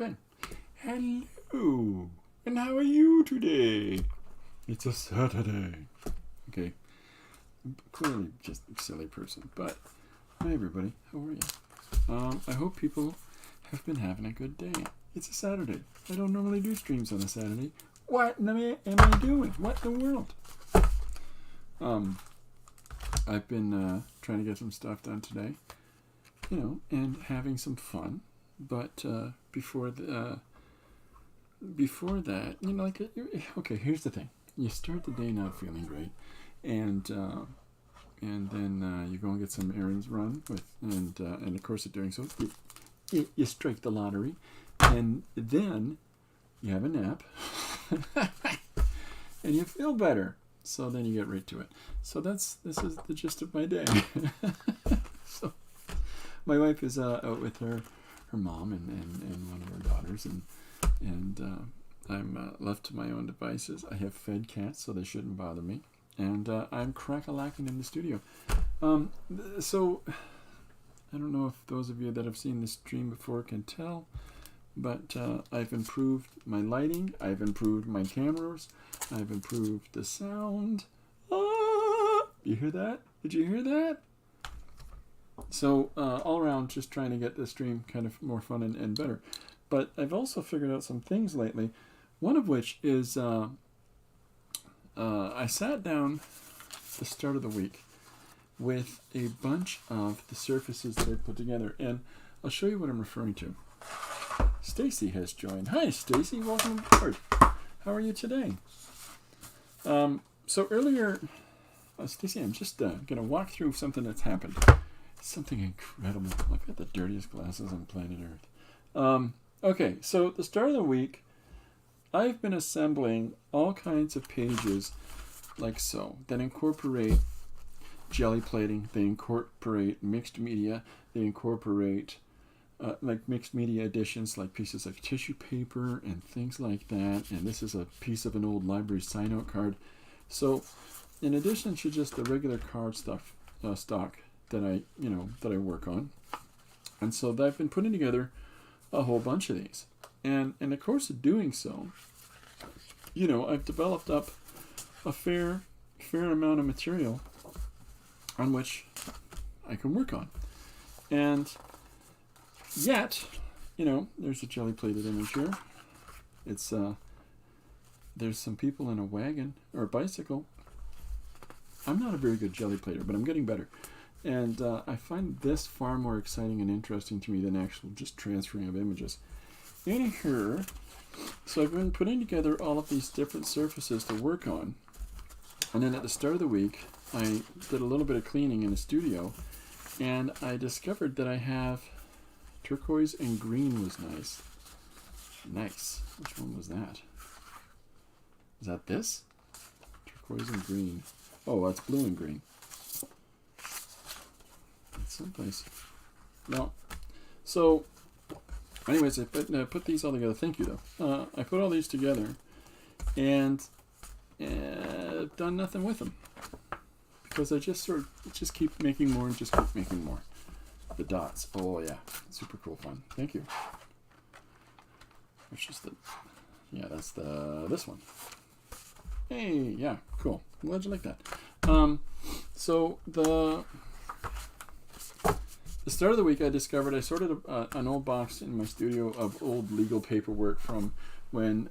Okay. Hello. And how are you today? It's a Saturday. Okay. I'm clearly just a silly person. But, hi everybody. How are you? I hope people have been having a good day. It's a Saturday. I don't normally do streams on a Saturday. What am I doing? What in the world? I've been trying to get some stuff done today, and having some fun. But before that, okay. Here's the thing: you start the day not feeling great, and then you go and get some errands run with, and of course, in doing so, you strike the lottery, and then you have a nap, and you feel better. So then you get right to it. So this is the gist of my day. So my wife is out with her mom and one of her daughters, and I'm left to my own devices. I have fed cats, so they shouldn't bother me, and I'm crack-a-lacking in the studio. So I don't know if those of you that have seen this stream before can tell, but I've improved my lighting, I've improved my cameras, I've improved the sound. You hear that? Did you hear that? So all around, just trying to get the stream kind of more fun and better. But I've also figured out some things lately, one of which is I sat down the start of the week with a bunch of the surfaces that I put together, and I'll show you what I'm referring to. Stacy has joined. Hi, Stacy. Welcome aboard. How are you today? So earlier, Stacy, I'm just going to walk through something that's happened. Something incredible. I've got the dirtiest glasses on planet Earth. Okay, so at the start of the week, I've been assembling all kinds of pages like so that incorporate jelly plating, they incorporate mixed media, they incorporate like mixed media editions, like pieces of tissue paper and things like that. And this is a piece of an old library sign-out card. So, in addition to just the regular card stuff, stock that I work on, and so I've been putting together a whole bunch of these. And in the course of doing so, I've developed up a fair amount of material on which I can work on, and yet, there's a jelly plated image here. It's there's some people in a wagon or a bicycle. I'm not a very good jelly plater, but I'm getting better. And I find this far more exciting and interesting to me than actual just transferring of images. In here, so I've been putting together all of these different surfaces to work on. And then at the start of the week, I did a little bit of cleaning in the studio, and I discovered that I have turquoise and green was nice. Nice. Which one was that? Is that this? Turquoise and green. Oh, that's blue and green. It's someplace. No. So, anyways, I put these all together. Thank you, though. I put all these together, and I've done nothing with them. Because I just keep making more and just keep making more. The dots. Oh, yeah. Super cool fun. Thank you. Which is that's this one. Hey, yeah, cool. I'm glad you like that. So the start of the week, I discovered I sorted an old box in my studio of old legal paperwork from when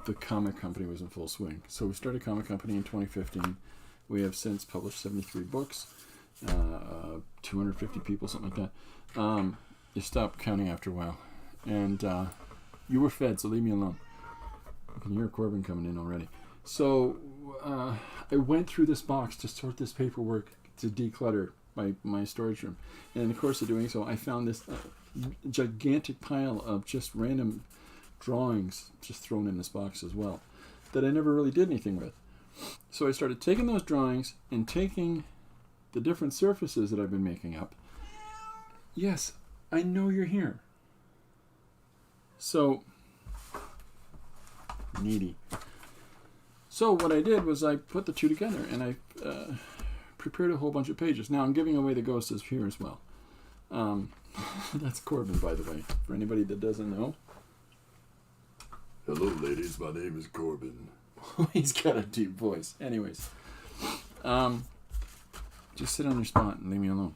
the comic company was in full swing. So we started a comic company in 2015. We have since published 73 books, 250 people, something like that. You stop counting after a while. And you were fed, so leave me alone. I can hear Corbin coming in already. So I went through this box to sort this paperwork to declutter my storage room. And in the course of doing so, I found this gigantic pile of just random drawings just thrown in this box as well that I never really did anything with. So I started taking those drawings and taking the different surfaces that I've been making up. Yes, I know you're here. So, needy. So what I did was I put the two together, and I prepared a whole bunch of pages. Now I'm giving away the ghost is here as well. That's Corbin, by the way, for anybody that doesn't know. Hello, ladies. My name is Corbin. He's got a deep voice. Anyways, just sit on your spot and leave me alone.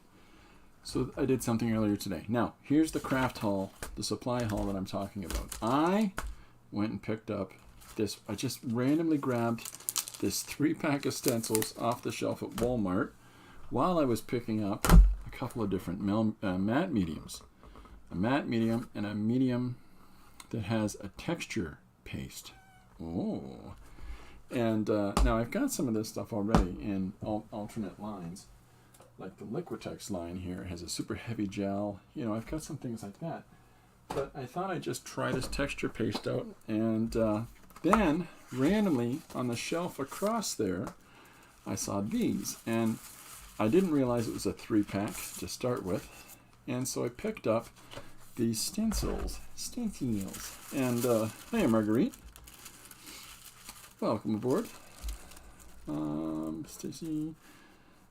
So I did something earlier today. Now, here's the craft haul, the supply haul that I'm talking about. I went and picked up this. I just randomly grabbed this 3-pack of stencils off the shelf at Walmart while I was picking up a couple of different matte mediums. A matte medium and a medium that has a texture paste. Oh. And now I've got some of this stuff already in alternate lines. Like the Liquitex line here has a super heavy gel. You know, I've got some things like that. But I thought I'd just try this texture paste out. And then, randomly, on the shelf across there, I saw these. And I didn't realize it was a 3-pack to start with. And so I picked up these stencils. And, hey, Marguerite. Welcome aboard. Stacy.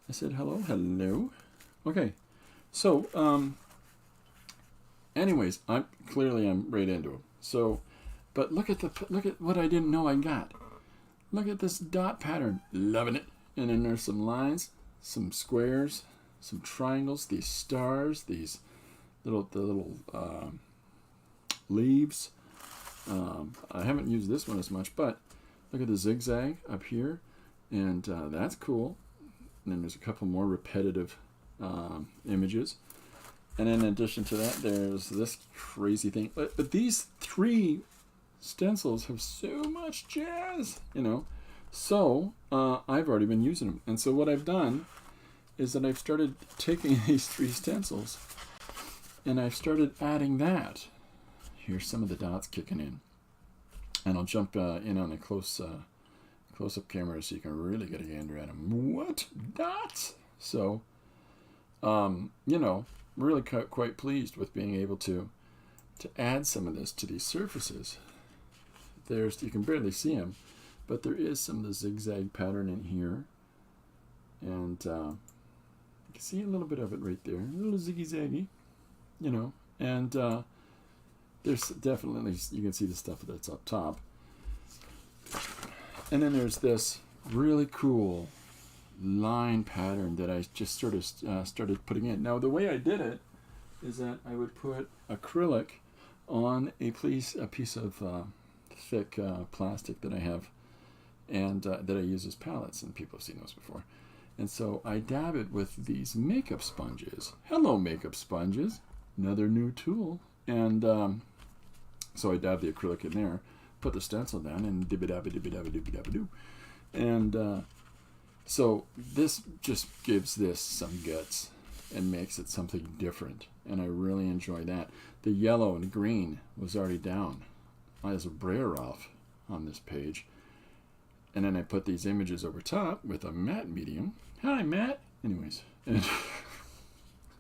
I said hello. Okay, so anyways, I'm right into them. So, but look at what I didn't know I got. Look at this dot pattern, loving it. And then there's some lines, some squares, some triangles, these stars, these little leaves. I haven't used this one as much, but look at the zigzag up here, and that's cool. And then there's a couple more repetitive images. And in addition to that, there's this crazy thing. But these 3 stencils have so much jazz, you know. So I've already been using them. And so what I've done is that I've started taking these 3 stencils and I've started adding that. Here's some of the dots kicking in. And I'll jump in on a close-up camera so you can really get a gander at them. What? Dots? So, you know, really quite pleased with being able to add some of this to these surfaces. You can barely see them, but there is some of the zigzag pattern in here. And you can see a little bit of it right there. A little ziggy-zaggy, you know. And there's definitely, you can see the stuff that's up top. And then there's this really cool line pattern that I just sort of started putting in. Now, the way I did it is that I would put acrylic on a piece of thick plastic that I have and that I use as palettes, and people have seen those before. And so I dab it with these makeup sponges. Hello, makeup sponges. Another new tool. And so I dab the acrylic in there, put the stencil down, and dibby-dabby-dibby-dabby-dibby-dabby-doo. And so this just gives this some guts and makes it something different. And I really enjoy that. The yellow and green was already down as a brayer off on this page. And then I put these images over top with a matte medium. Hi, Matt. Anyways,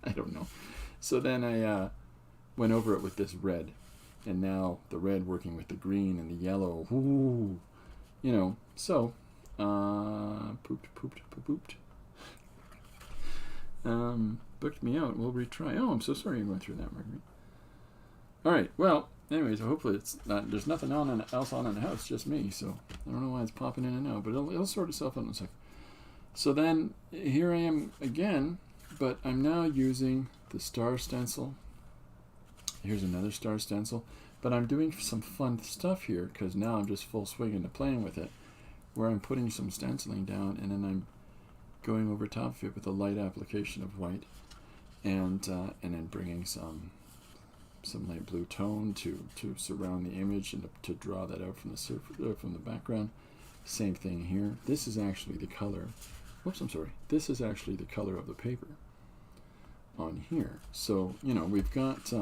I don't know. So then I went over it with this red. And now the red working with the green and the yellow. Ooh, you know, so pooped. Booked me out. We'll retry. Oh, I'm so sorry you're going through that, Marguerite. All right. Well, anyways, hopefully it's not. There's nothing else on in the house, just me. So I don't know why it's popping in and out, but it'll sort itself out in a second. So then here I am again, but I'm now using the star stencil. Here's another star stencil, but I'm doing some fun stuff here because now I'm just full swing into playing with it, where I'm putting some stenciling down and then I'm going over top of it with a light application of white, and then bringing some light blue tone to surround the image and to draw that out from the background. Same thing here. This is actually the color. Whoops, I'm sorry. This is actually the color of the paper on here. So you know we've got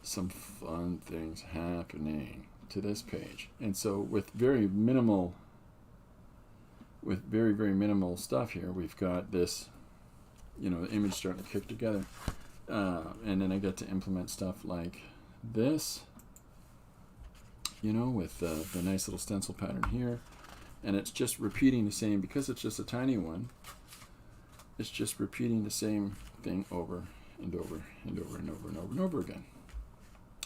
some fun things happening to this page, and so with very minimal stuff here, we've got this, you know, the image starting to kick together, and then I get to implement stuff like this, you know, with the nice little stencil pattern here, and it's just repeating the same, because it's just a tiny one, it's just repeating the same thing over and over and over and over and over and over again.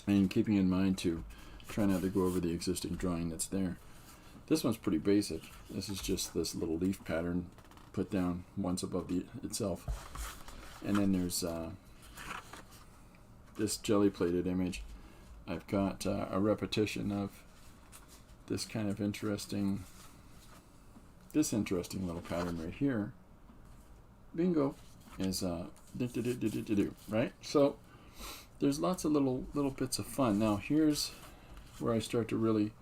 And keeping in mind to try not to go over the existing drawing that's there. This one's pretty basic. This is just this little leaf pattern put down once above itself. And then there's this jelly plated image. I've got a repetition of this kind of interesting little pattern right here. Bingo is right? So there's lots of little bits of fun. Now here's where I start to really,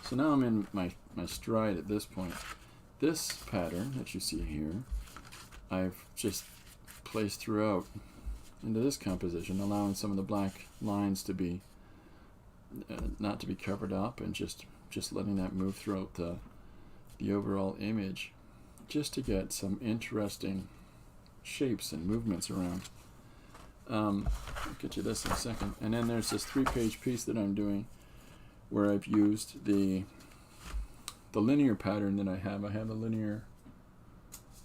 so now I'm in my stride at this point. This pattern that you see here, I've just placed throughout into this composition, allowing some of the black lines to be not to be covered up, and just letting that move throughout the overall image, just to get some interesting shapes and movements around. I'll get you this in a second. And then there's this 3-page piece that I'm doing where I've used the linear pattern that I have. I have a linear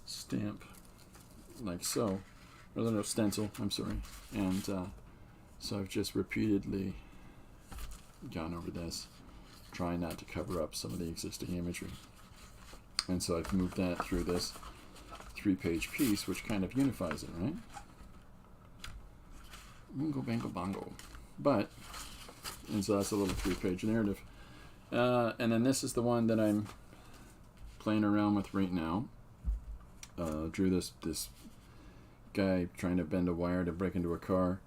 stamp like so, or a little stencil, I'm sorry. And so I've just repeatedly gone over this, trying not to cover up some of the existing imagery. And so I've moved that through this 3-page piece, which kind of unifies it, right? Bingo, bango, bongo. But, and so that's a little 3-page narrative. And then this is the one that I'm playing around with right now. Drew this guy trying to bend a wire to break into a car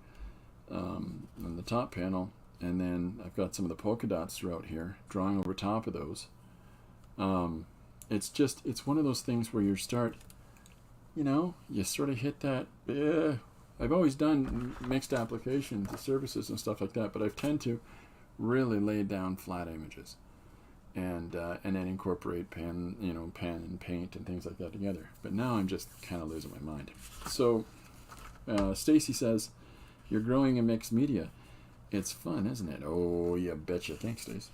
on the top panel. And then I've got some of the polka dots throughout here, drawing over top of those. It's one of those things where you start, you sort of hit that, I've always done mixed applications, services and stuff like that, but I tend to really lay down flat images and then incorporate pen and paint and things like that together. But now I'm just kind of losing my mind. So Stacy says, you're growing in mixed media. It's fun, isn't it? Oh, yeah, betcha. Thanks, Stace.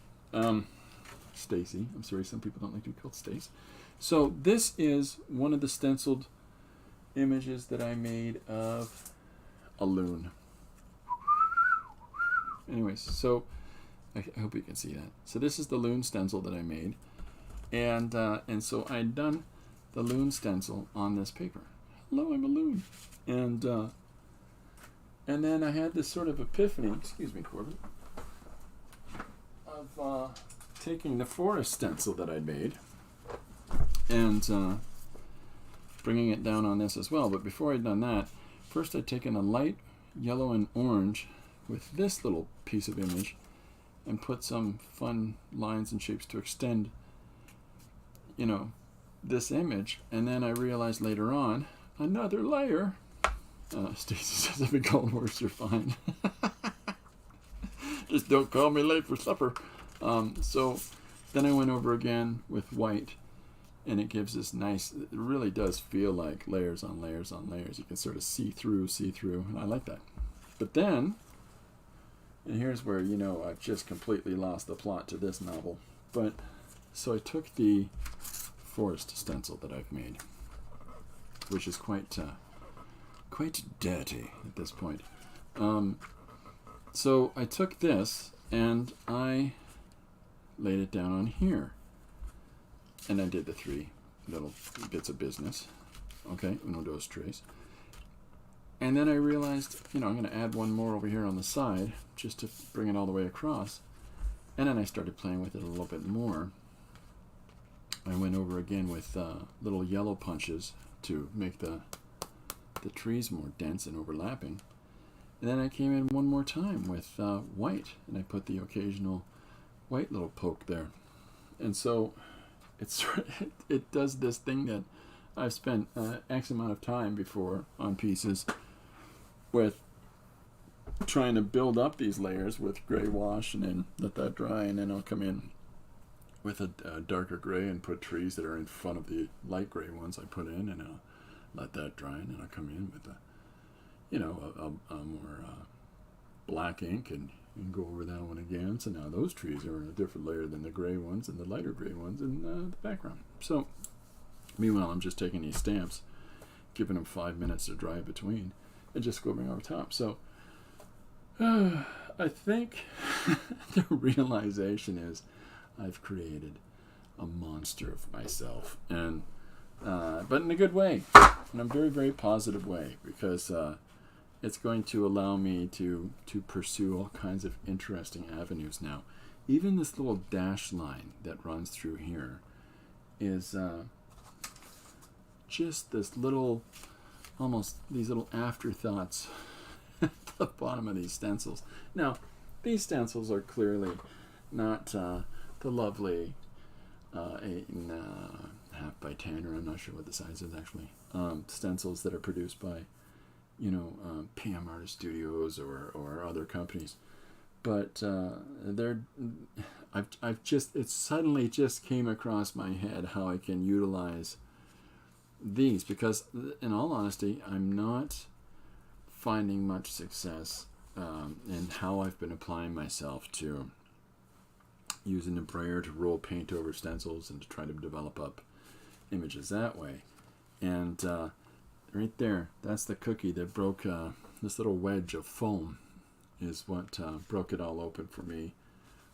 Stacy. I'm sorry, some people don't like to be called Stace. So this is one of the stenciled images that I made of a loon. Anyways, so I hope you can see that. So this is the loon stencil that I made, and so I'd done the loon stencil on this paper. Hello, I'm a loon, and then I had this sort of epiphany. Excuse me, Corbin. Of taking the forest stencil that I'd made and bringing it down on this as well. But before I'd done that, first I'd taken a light yellow and orange with this little piece of image and put some fun lines and shapes to extend, this image. And then I realized later on, another layer. Stacy says, if it goes worse, you're fine. Just don't call me late for supper. So then I went over again with white, and it gives this nice, it really does feel like layers on layers on layers. You can sort of see through, and I like that. But then, and here's where, I've just completely lost the plot to this novel. But, so I took the forest stencil that I've made, which is quite dirty at this point. So I took this and I laid it down on here, and I did the 3 little bits of business. Okay, uno, dos, tres. And then I realized, I'm going to add one more over here on the side just to bring it all the way across. And then I started playing with it a little bit more. I went over again with little yellow punches to make the trees more dense and overlapping. And then I came in one more time with white, and I put the occasional white little poke there. And so it does this thing that I've spent X amount of time before on pieces with trying to build up these layers with gray wash and then let that dry, and then I'll come in with a darker gray and put trees that are in front of the light gray ones I put in, and I'll let that dry, and then I'll come in with a more black ink and go over that one again. So now those trees are in a different layer than the gray ones and the lighter gray ones in the background. So meanwhile, I'm just taking these stamps, giving them 5 minutes to dry between, and just scribbling over top. So I think the realization is I've created a monster of myself, and but in a good way, in a very, very positive way, because it's going to allow me to pursue all kinds of interesting avenues now. Even this little dash line that runs through here is just this little, almost these little afterthoughts at the bottom of these stencils. Now, these stencils are clearly not the lovely 8.5 by 10, or I'm not sure what the size is actually, stencils that are produced by, PM Artist Studios or other companies. But it suddenly just came across my head how I can utilize these, because in all honesty, I'm not finding much success in how I've been applying myself to using the brayer to roll paint over stencils and to try to develop up images that way. And right there, that's the cookie that broke this little wedge of foam is what broke it all open for me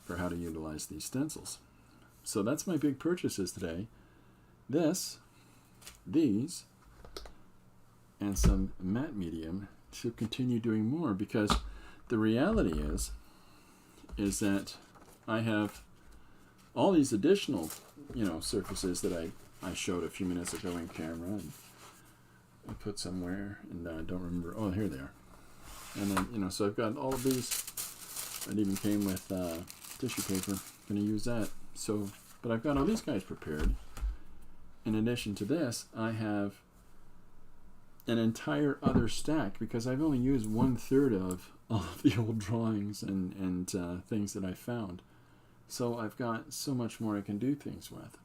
for how to utilize these stencils. So that's my big purchases today. These, and some matte medium to continue doing more, because the reality is that I have all these additional, surfaces that I showed a few minutes ago in camera, and I put somewhere, and I don't remember. Oh, here they are. And then, so I've got all of these. It even came with tissue paper. Going to use that. So, but I've got all these guys prepared. In addition to this, I have an entire other stack, because I've only used 1/3 of all of the old drawings and things that I found. So I've got so much more I can do things with.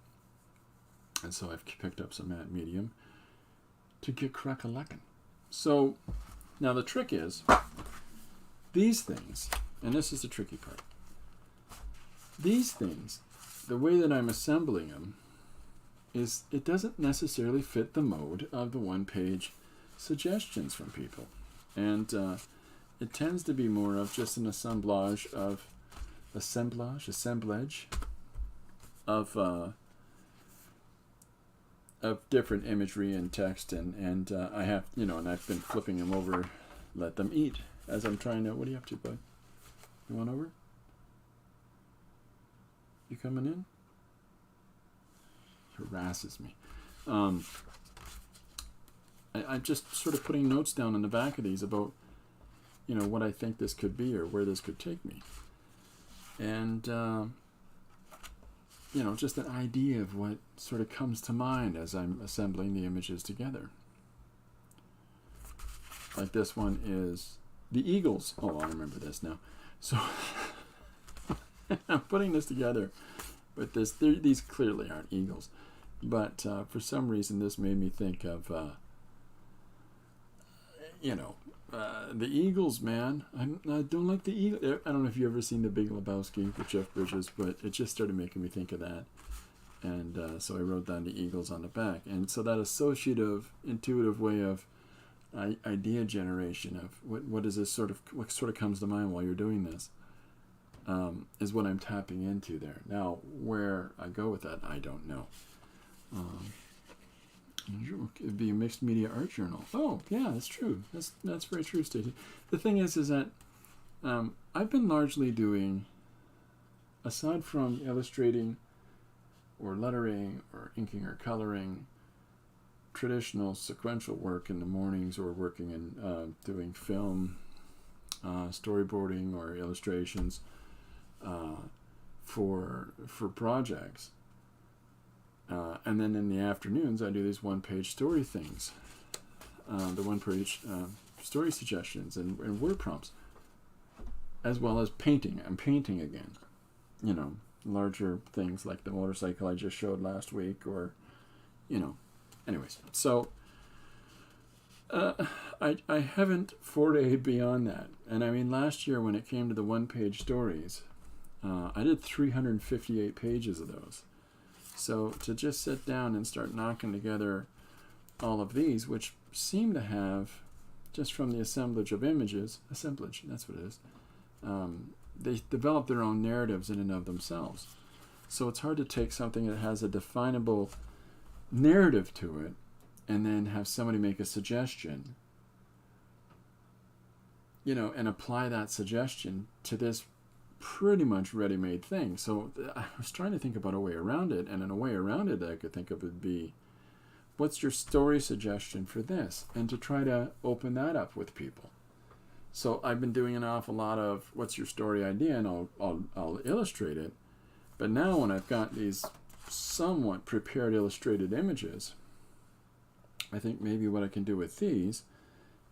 And so I've picked up some matte medium to get crack-a-lackin'. So now the trick is, these things, and this is the tricky part, these things, the way that I'm assembling them, is it doesn't necessarily fit the mode of the one-page suggestions from people. And it tends to be more of just an assemblage of different imagery and text, and I have, and I've been flipping them over, let them eat, as I'm trying to, what are you up to, bud? You want over? You coming in? Harasses me. I'm just sort of putting notes down on the back of these about, what I think this could be or where this could take me. And, just an idea of what sort of comes to mind as I'm assembling the images together. Like this one is the Eagles. Oh, I remember this now. So I'm putting this together, but these clearly aren't eagles. But for some reason, this made me think of, the Eagles, man. I don't like the Eagles. I don't know if you've ever seen The Big Lebowski with Jeff Bridges, but it just started making me think of that. And so I wrote down the Eagles on the back. And so that associative, intuitive way of idea generation of what is this what sort of comes to mind while you're doing this, is what I'm tapping into there. Now, where I go with that, I don't know. It'd be a mixed media art journal. Oh, yeah, that's true. That's very true, Stacey. The thing is that I've been largely doing, aside from illustrating or lettering or inking or coloring, traditional sequential work in the mornings, or working in doing film, storyboarding or illustrations for projects. And then in the afternoons, I do these one-page story things, the one-page story suggestions and word prompts, as well as painting. I'm painting again, larger things like the motorcycle I just showed last week, or, anyways. So I haven't forayed beyond that. And I mean, last year when it came to the one-page stories, I did 358 pages of those. So to just sit down and start knocking together all of these, which seem to have just from the assemblage of images, assemblage, that's what it is, they develop their own narratives in and of themselves. So it's hard to take something that has a definable narrative to it and then have somebody make a suggestion, you know, and apply that suggestion to this pretty much ready-made thing. So I was trying to think about a way around it, and in a way around it I could think of would be, what's your story suggestion for this? And to try to open that up with people. So I've been doing an awful lot of what's your story idea, and I'll illustrate it. But now when I've got these somewhat prepared illustrated images, I think maybe what I can do with these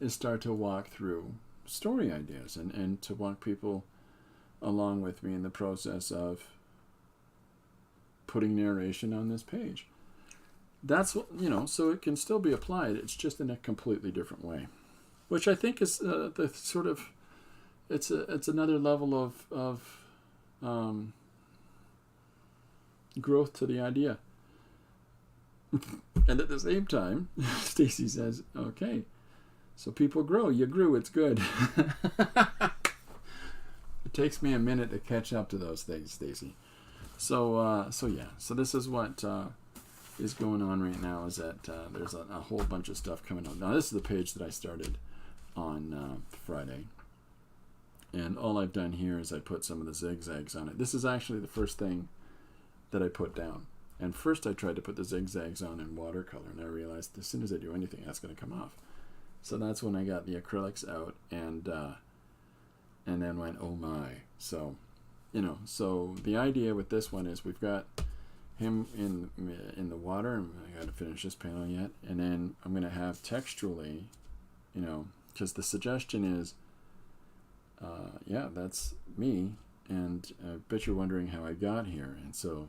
is start to walk through story ideas and to walk people along with me in the process of putting narration on this page. That's what, you know, so it can still be applied. It's just in a completely different way, which I think is the sort of, it's another level of growth to the idea. And at the same time, Stacy says, okay, so people grow. You grew. It's good. It takes me a minute to catch up to those things, Stacy. So yeah. So this is what is going on right now, is that there's a whole bunch of stuff coming out. Now, this is the page that I started on Friday. And all I've done here is I put some of the zigzags on it. This is actually the first thing that I put down. And first I tried to put the zigzags on in watercolor, and I realized as soon as I do anything, that's going to come off. So that's when I got the acrylics out and then went, oh my. So, you know, so the idea with this one is we've got him in the water, and I got to finish this panel yet, and then I'm going to have texturally, you know, because the suggestion is, yeah, that's me. And I bet you're wondering how I got here. And so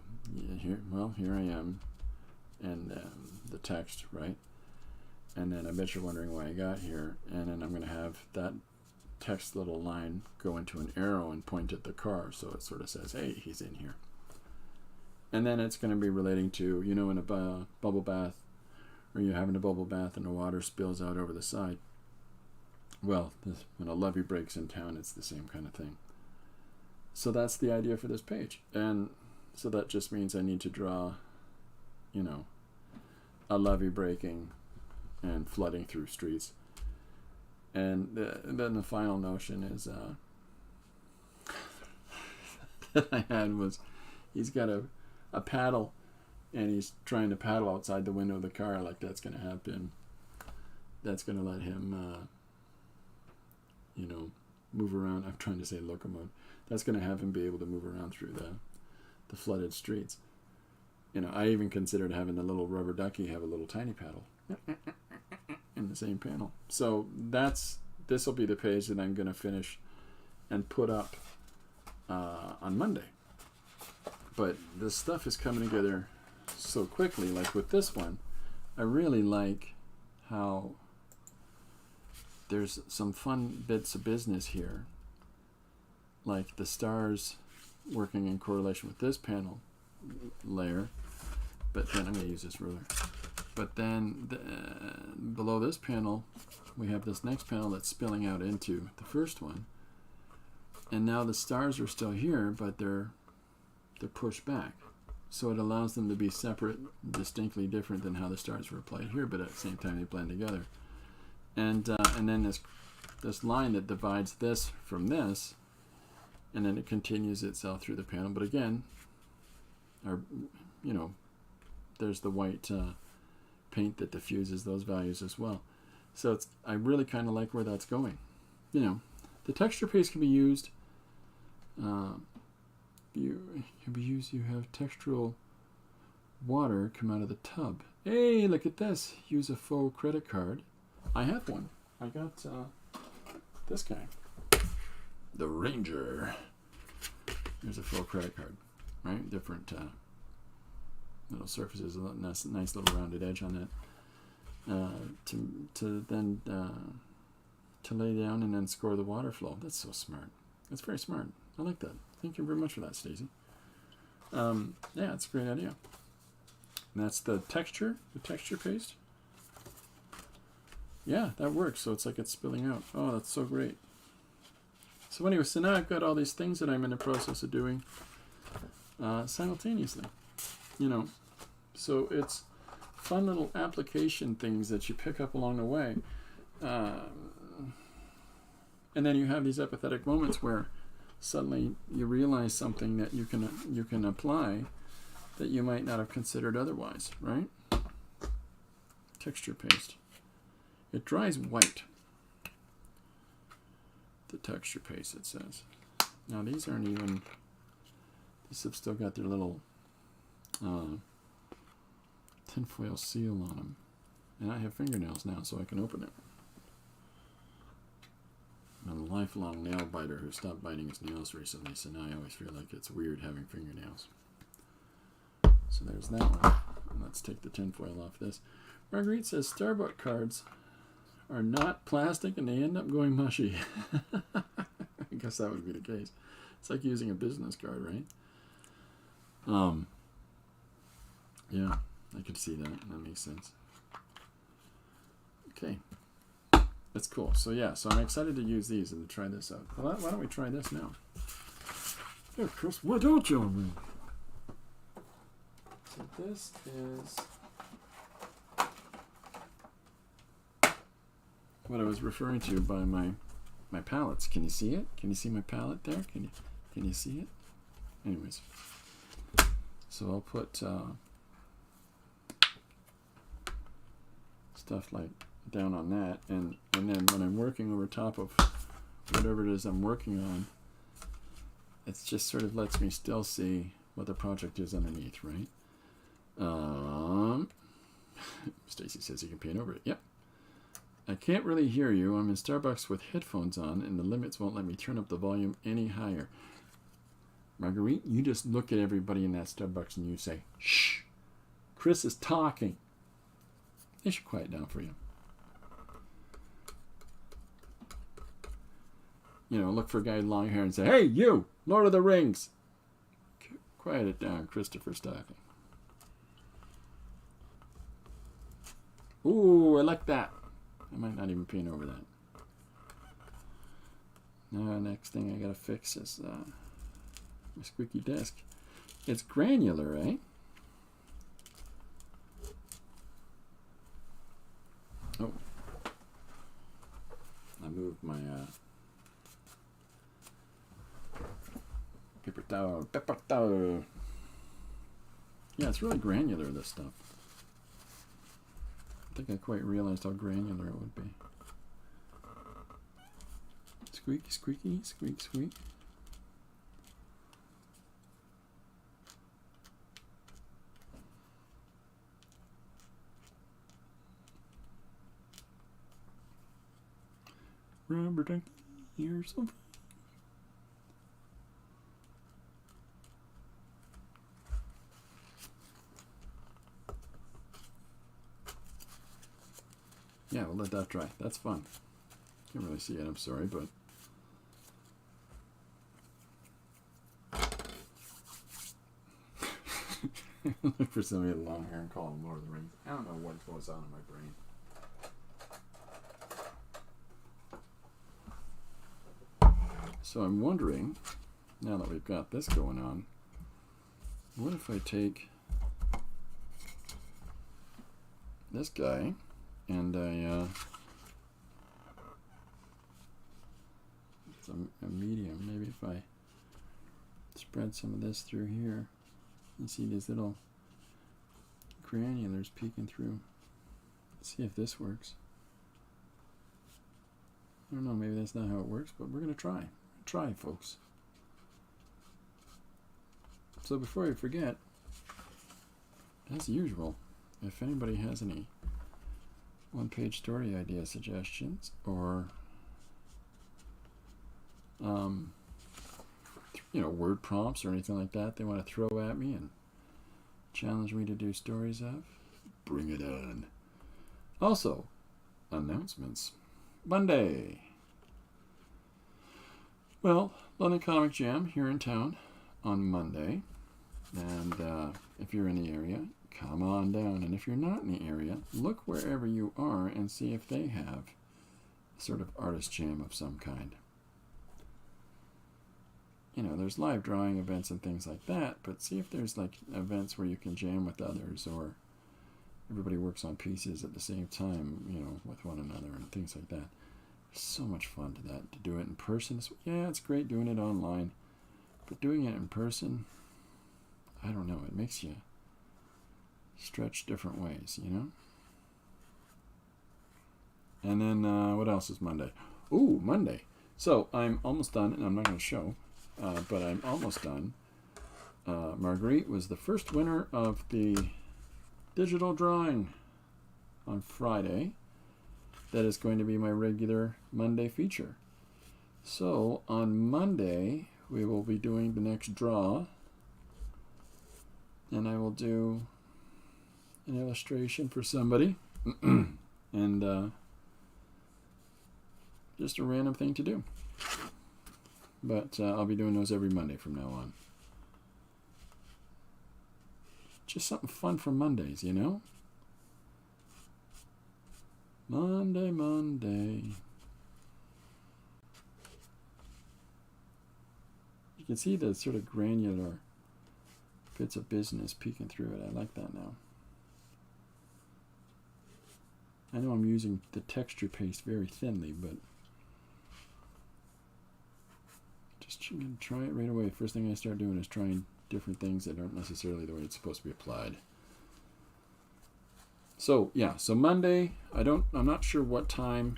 here I am, and the text, right? And then I bet you're wondering why I got here. And then I'm going to have that text little line go into an arrow and point at the car. So it sort of says, hey, he's in here. And then it's going to be relating to, you know, in a bubble bath, or you're having a bubble bath and the water spills out over the side. Well, when a levee breaks in town, it's the same kind of thing. So that's the idea for this page. And so that just means I need to draw, you know, a levee breaking and flooding through streets. And then the final notion is that I had was, he's got a paddle, and he's trying to paddle outside the window of the car. Like, that's going to happen. That's going to let him, you know, move around. I'm trying to say locomotive. That's going to have him be able to move around through the flooded streets. You know, I even considered having the little rubber ducky have a little tiny paddle in the same panel. So this will be the page that I'm going to finish and put up on Monday. But this stuff is coming together so quickly. Like with this one, I really like how there's some fun bits of business here, like the stars working in correlation with this panel layer. But then I'm going to use this ruler. But then below this panel, we have this next panel that's spilling out into the first one. And now the stars are still here, but they're pushed back. So it allows them to be separate, distinctly different than how the stars were applied here, but at the same time they blend together. And then this line that divides this from this, and then it continues itself through the panel. But again, you know, there's the white paint that diffuses those values as well. So I really kind of like where that's going. You know, the texture paste can be used. You have textural water come out of the tub. Hey, look at this. Use a faux credit card. I have one. I got this guy. The Ranger. There's a faux credit card, right? Different little surfaces, a nice little rounded edge on that. To lay down and then score the water flow. That's so smart. That's very smart. I like that. Thank you very much for that, Stacey. Yeah, it's a great idea. And that's the texture paste. Yeah, that works. So it's like it's spilling out. Oh, that's so great. So anyway, so now I've got all these things that I'm in the process of doing simultaneously. You know, so it's fun little application things that you pick up along the way. And then you have these empathetic moments where suddenly you realize something that you can apply that you might not have considered otherwise, right? Texture paste. It dries white. The texture paste, it says. Now these aren't even, these have still got their little tinfoil seal on them. And I have fingernails now, so I can open it. I'm a lifelong nail biter who stopped biting his nails recently, so now I always feel like it's weird having fingernails. So there's that one. And let's take the tinfoil off this. Marguerite says Starbucks cards are not plastic and they end up going mushy. I guess that would be the case. It's like using a business card, right? Yeah, I could see that. That makes sense. Okay. That's cool. So yeah, so I'm excited to use these and to try this out. Well, why don't we try this now? Yeah, Chris, why don't you? So this is what I was referring to by my palettes. Can you see it? Can you see my palette there? Can you see it? Anyways, so I'll put stuff like down on that, and then when I'm working over top of whatever it is I'm working on, it just sort of lets me still see what the project is underneath, right? Stacy says you can paint over it. Yep. I can't really hear you. I'm in Starbucks with headphones on, and the limits won't let me turn up the volume any higher. Marguerite, you just look at everybody in that Starbucks and you say, shh, Chris is talking. They should quiet down for you. You know, look for a guy with long hair and say, hey, you, Lord of the Rings. Quiet it down, Christopher Stocking. Ooh, I like that. I might not even paint over that. Now, next thing I gotta fix is my squeaky desk. It's granular, eh? Oh. I moved my paper towel. Yeah, it's really granular, this stuff. I think I quite realized how granular it would be. Squeak, squeaky, squeak, squeak. Rubber ducky, you're so fine. Yeah, we'll let that dry. That's fun. Can't really see it, I'm sorry, but look for somebody with long hair and call him Lord of the Rings. I don't know what goes on in my brain. So I'm wondering, now that we've got this going on, what if I take this guy and it's a medium. Maybe if I spread some of this through here, you see these little granulars peeking through. Let's see if this works. I don't know, maybe that's not how it works, but we're going to try. Try, folks. So before I forget, as usual, if anybody has any one-page story idea suggestions or you know, word prompts or anything like that they want to throw at me and challenge me to do stories of, bring it on. Also, announcements. Monday. Well, London Comic Jam here in town on Monday. And if you're in the area, come on down. And if you're not in the area, look wherever you are and see if they have sort of artist jam of some kind. You know, there's live drawing events and things like that, but see if there's like events where you can jam with others, or everybody works on pieces at the same time, you know, with one another and things like that. There's so much fun to that. To do it in person, yeah, it's great doing it online, but doing it in person, I don't know, it makes you stretch different ways, you know? And then, what else is Monday? Ooh, Monday. So, I'm almost done, and I'm not going to show, but I'm almost done. Marguerite was the first winner of the digital drawing on Friday. That is going to be my regular Monday feature. So, on Monday, we will be doing the next draw, and I will do an illustration for somebody, and just a random thing to do. But I'll be doing those every Monday from now on. Just something fun for Mondays, you know? Monday, Monday. You can see the sort of granular bits of business peeking through it. I like that now. I know I'm using the texture paste very thinly, but just try it right away. First thing I start doing is trying different things that aren't necessarily the way it's supposed to be applied. So yeah, so Monday, I'm not sure what time,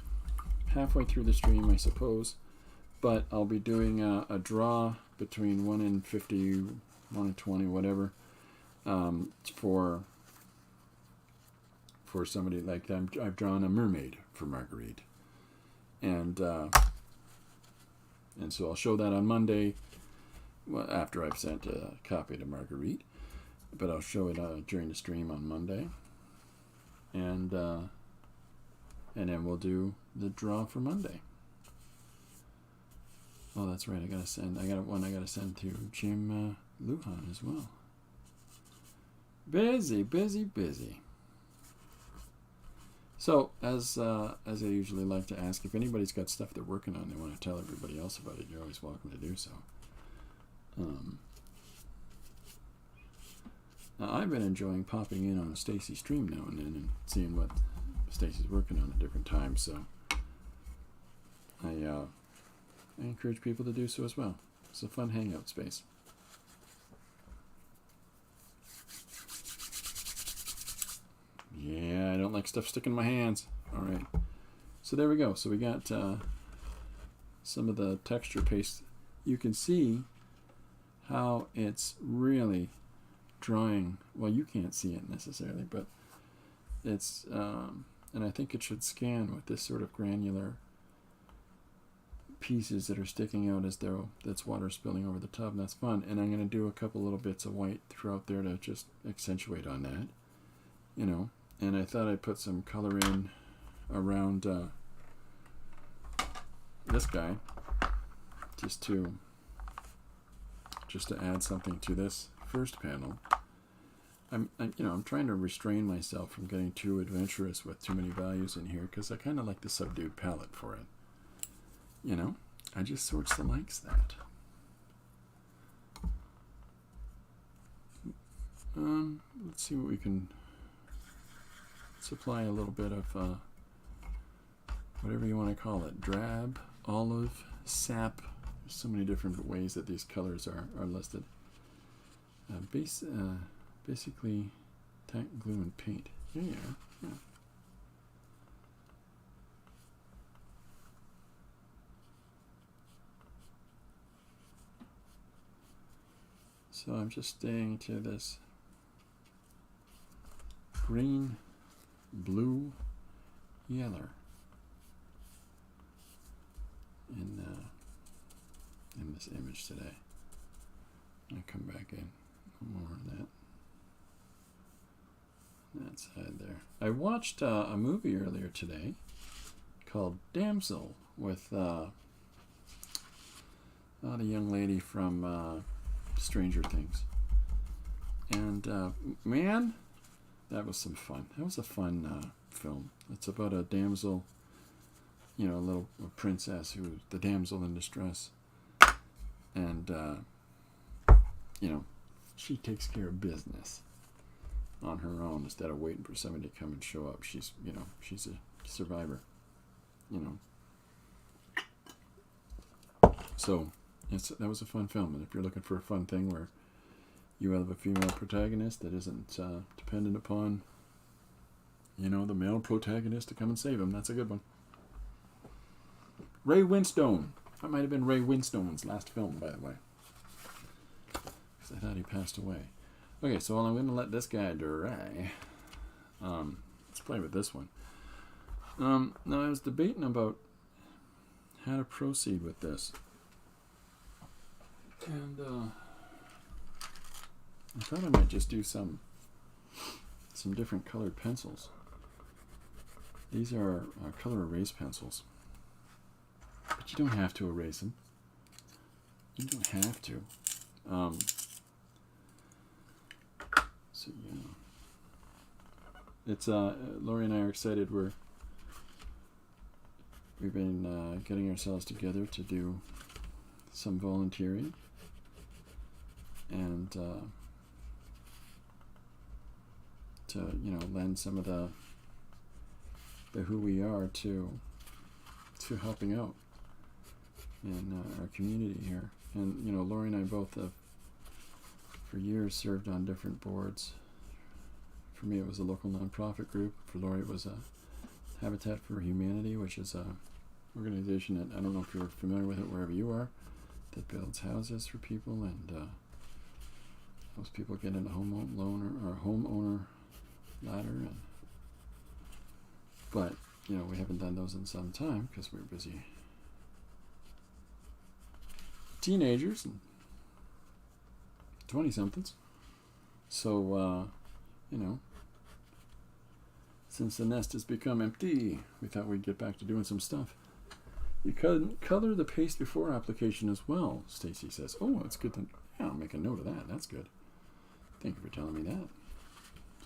halfway through the stream I suppose, but I'll be doing a draw between 1 and 50, 1 and 20, whatever, for somebody like that. I've drawn a mermaid for Marguerite, and so I'll show that on Monday, well, after I've sent a copy to Marguerite, but I'll show it during the stream on Monday, and then we'll do the draw for Monday. Oh, that's right. I got one I gotta send to Jim Lujan as well. Busy, busy, busy. So, as I usually like to ask, if anybody's got stuff they're working on, they want to tell everybody else about it, you're always welcome to do so. Now, I've been enjoying popping in on a Stacy stream now and then and seeing what Stacy's working on at different times, so I encourage people to do so as well. It's a fun hangout space. Yeah, I don't like stuff sticking in my hands. All right. So there we go. So we got some of the texture paste. You can see how it's really drawing. Well, you can't see it necessarily, but it's, and I think it should scan with this sort of granular pieces that are sticking out as though that's water spilling over the tub, and that's fun. And I'm going to do a couple little bits of white throughout there to just accentuate on that, you know. And I thought I'd put some color in around this guy, just to add something to this first panel. I'm trying to restrain myself from getting too adventurous with too many values in here, because I kind of like the subdued palette for it. You know, I just sorts of likes that. Let's see what we can supply. A little bit of whatever you want to call it, drab, olive, sap. There's so many different ways that these colors are listed. Basically tack, glue, and paint. Here you are. Yeah. So I'm just staying to this green, blue, yellow in this image today. I come back in more on that side there. I watched a movie earlier today called Damsel with the young lady from Stranger Things, and man, that was some fun. That was a fun film. It's about a damsel, you know, a princess who was the damsel in distress, and you know, she takes care of business on her own instead of waiting for somebody to come and show up. She's, you know, she's a survivor, you know. So that was a fun film, and if you're looking for a fun thing where you have a female protagonist that isn't dependent upon, you know, the male protagonist to come and save him, that's a good one. Ray Winstone. That might have been Ray Winstone's last film, by the way, because I thought he passed away. Okay, so I'm going to let this guy dry. Let's play with this one. Now, I was debating about how to proceed with this. And I thought I might just do some different colored pencils. These are color erase pencils. But you don't have to erase them. You don't have to. So, yeah. It's, Lori and I are excited. We've been getting ourselves together to do some volunteering. And to, you know, lend some of the who we are to helping out in our community here. And, you know, Lori and I both have for years served on different boards. For me, it was a local nonprofit group. For Lori, it was a Habitat for Humanity, which is a organization that, I don't know if you're familiar with it wherever you are, that builds houses for people, and helps people get into homeowner ladder. But, you know, we haven't done those in some time because we're busy teenagers and 20-somethings. So, you know, since the nest has become empty, we thought we'd get back to doing some stuff. You can color the paste before application as well, Stacy says. Oh, that's good. Yeah, I'll make a note of that. That's good. Thank you for telling me that.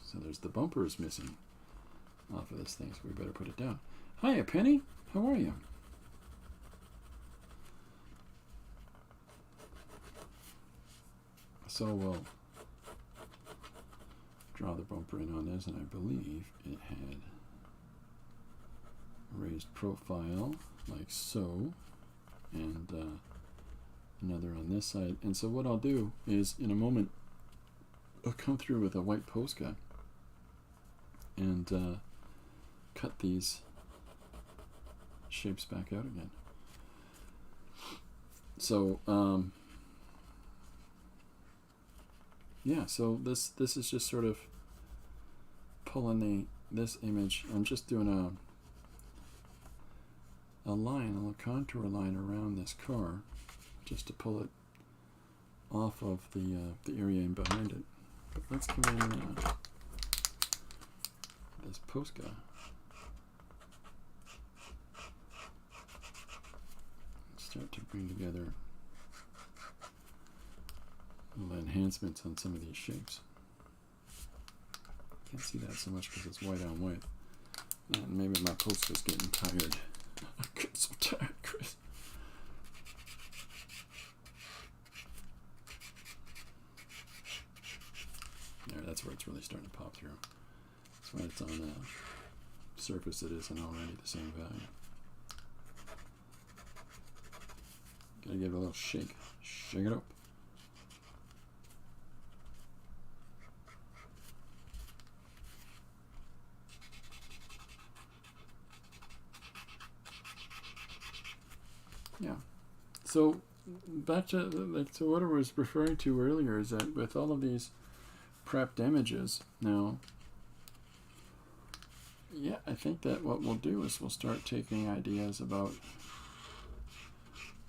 So there's the bumpers missing off of this thing, so we better put it down. Hiya, Penny. How are you? So we'll draw the bumper in on this, and I believe it had raised profile like so, and another on this side. And so what I'll do is, in a moment, I'll come through with a white Posca and cut these shapes back out again. So yeah, so this is just sort of pulling this image. I'm just doing a line, a little contour line around this car, just to pull it off of the area in behind it. But let's come in this Posca. Start to bring together little enhancements on some of these shapes. Can't see that so much because it's white on white. And maybe my Posca's getting tired. I get so tired, Chris. There, that's where it's really starting to pop through. That's why it's on the surface it isn't already the same value. Gotta give it a little shake. Shake it up. Yeah. So back to what I was referring to earlier is that with all of these prepped images now, yeah, I think that what we'll do is we'll start taking ideas about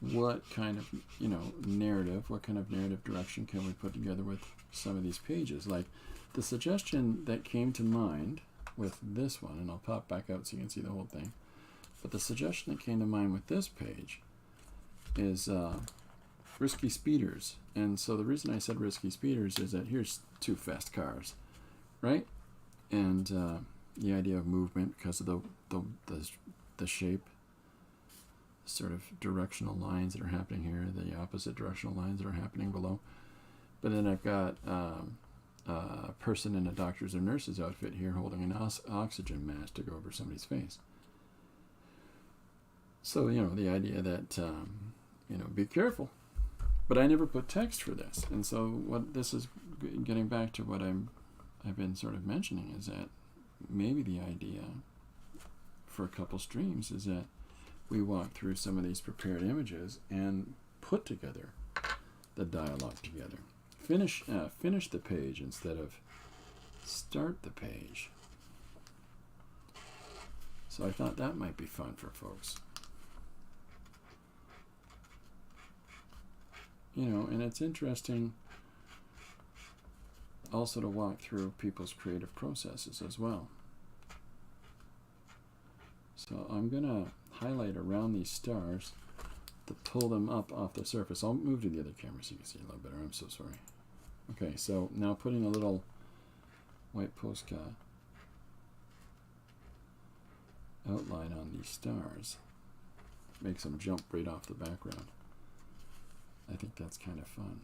what kind of, you know, what kind of narrative direction can we put together with some of these pages. Like the suggestion that came to mind with this one, and I'll pop back out so you can see the whole thing, but the suggestion that came to mind with this page is risky speeders. And so the reason I said risky speeders is that here's two fast cars, right? And the idea of movement because of the shape, sort of directional lines that are happening here, the opposite directional lines that are happening below. But then I've got a person in a doctor's or nurse's outfit here holding an oxygen mask to go over somebody's face. So, the idea that, be careful. But I never put text for this. And so what this is getting back to what I've been sort of mentioning is that maybe the idea for a couple streams is that we walk through some of these prepared images and put together the dialogue together. Finish the page instead of start the page. So I thought that might be fun for folks. And it's interesting also to walk through people's creative processes as well. So I'm going to highlight around these stars to pull them up off the surface. I'll move to the other camera so you can see a little better. I'm so sorry. Okay, so now putting a little white Posca outline on these stars makes them jump right off the background. I think that's kind of fun.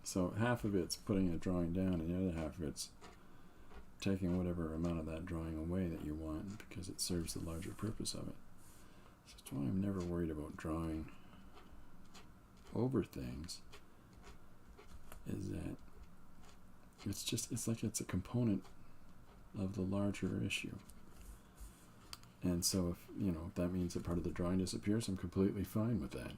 So half of it's putting a drawing down and the other half of it's taking whatever amount of that drawing away that you want because it serves the larger purpose of it. So that's why I'm never worried about drawing over things, is that it's like it's a component of the larger issue. And so if that means that part of the drawing disappears, I'm completely fine with that.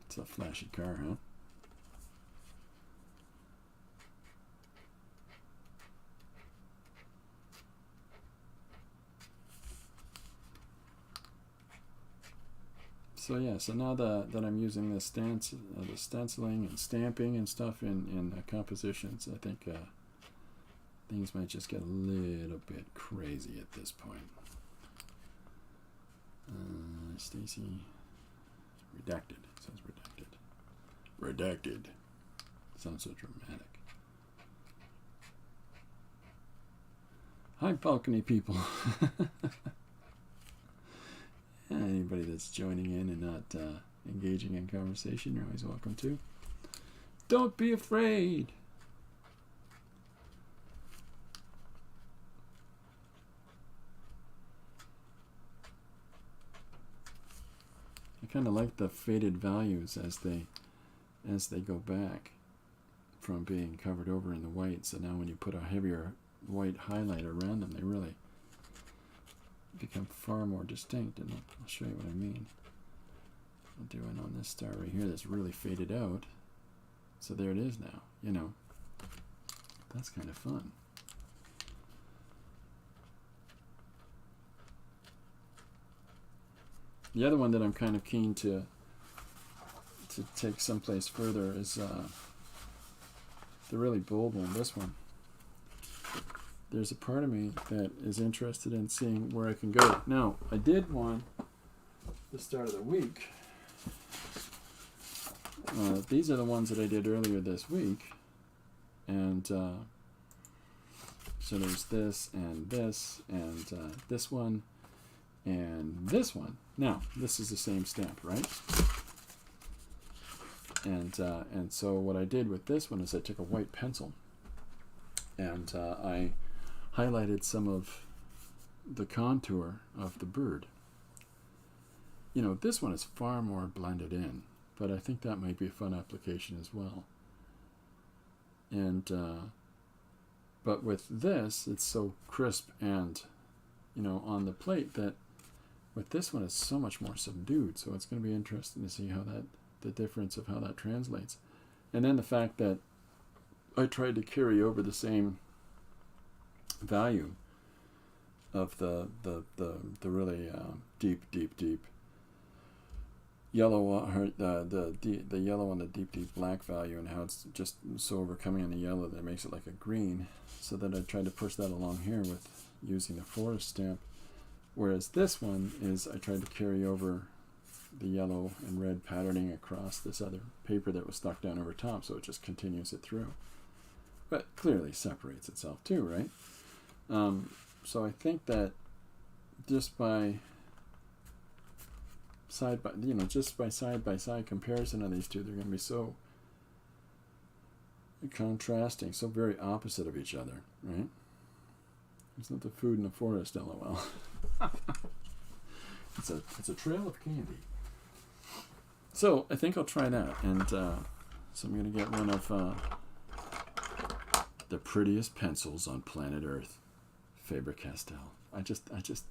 It's a flashy car, huh? So yeah, so now that I'm using the stenciling and stamping and stuff in compositions, I think things might just get a little bit crazy at this point. Stacy, redacted. It says redacted. Redacted. Sounds so dramatic. Hi, balcony people. Anybody that's joining in and not engaging in conversation, you're always welcome to. Don't be afraid. I kind of like the faded values as they go back from being covered over in the white. So now when you put a heavier white highlight around them, they really become far more distinct, and I'll show you what I mean. I'm doing on this star right here that's really faded out. So there it is now, That's kind of fun. The other one that I'm kind of keen to take someplace further is the really bold one, this one. There's a part of me that is interested in seeing where I can go. Now, I did one the start of the week. These are the ones that I did earlier this week. And so there's this and this one and this one. Now, this is the same stamp, right? And so what I did with this one is I took a white pencil and I highlighted some of the contour of the bird. This one is far more blended in, but I think that might be a fun application as well. And but with this, it's so crisp and on the plate that with this one it's so much more subdued. So it's going to be interesting to see how the difference of how that translates, and then the fact that I tried to carry over the same value of the really deep yellow, the yellow on the deep black value, and how it's just so overcoming on the yellow that it makes it like a green. So that I tried to push that along here with using the forest stamp. Whereas this one is I tried to carry over the yellow and red patterning across this other paper that was stuck down over top, so it just continues it through. But clearly separates itself too, right? So I think that just by side by side comparison of these two, they're going to be so contrasting, so very opposite of each other, right? It's not the food in the forest, lol. It's a trail of candy. So I think I'll try that, and so I'm going to get one of the prettiest pencils on planet Earth, Faber-Castell. I just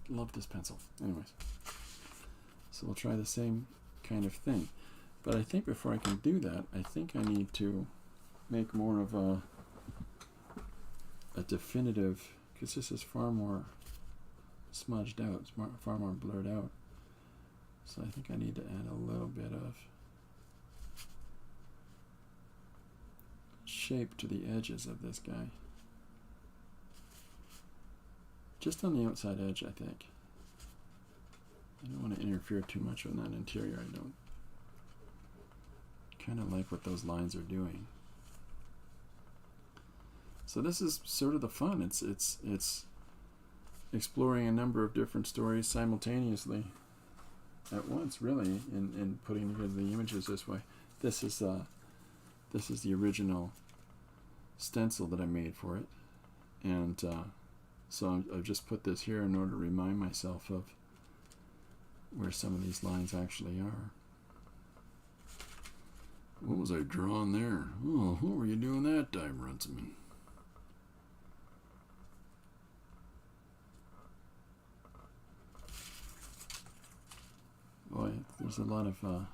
love this pencil. Anyways, so we'll try the same kind of thing, but I think before I can do that, I think I need to make more of a definitive, because this is far more smudged out, it's far more blurred out. So I think I need to add a little bit of shape to the edges of this guy. Just on the outside edge, I think. I don't want to interfere too much with that interior. I don't kind of like what those lines are doing. So this is sort of the fun. It's exploring a number of different stories simultaneously at once, really, in putting together the images this way. This is the original stencil that I made for it, and so I've just put this here in order to remind myself of where some of these lines actually are. What was I drawing there? Oh, what were you doing that time, Runciman? Boy, there's a lot of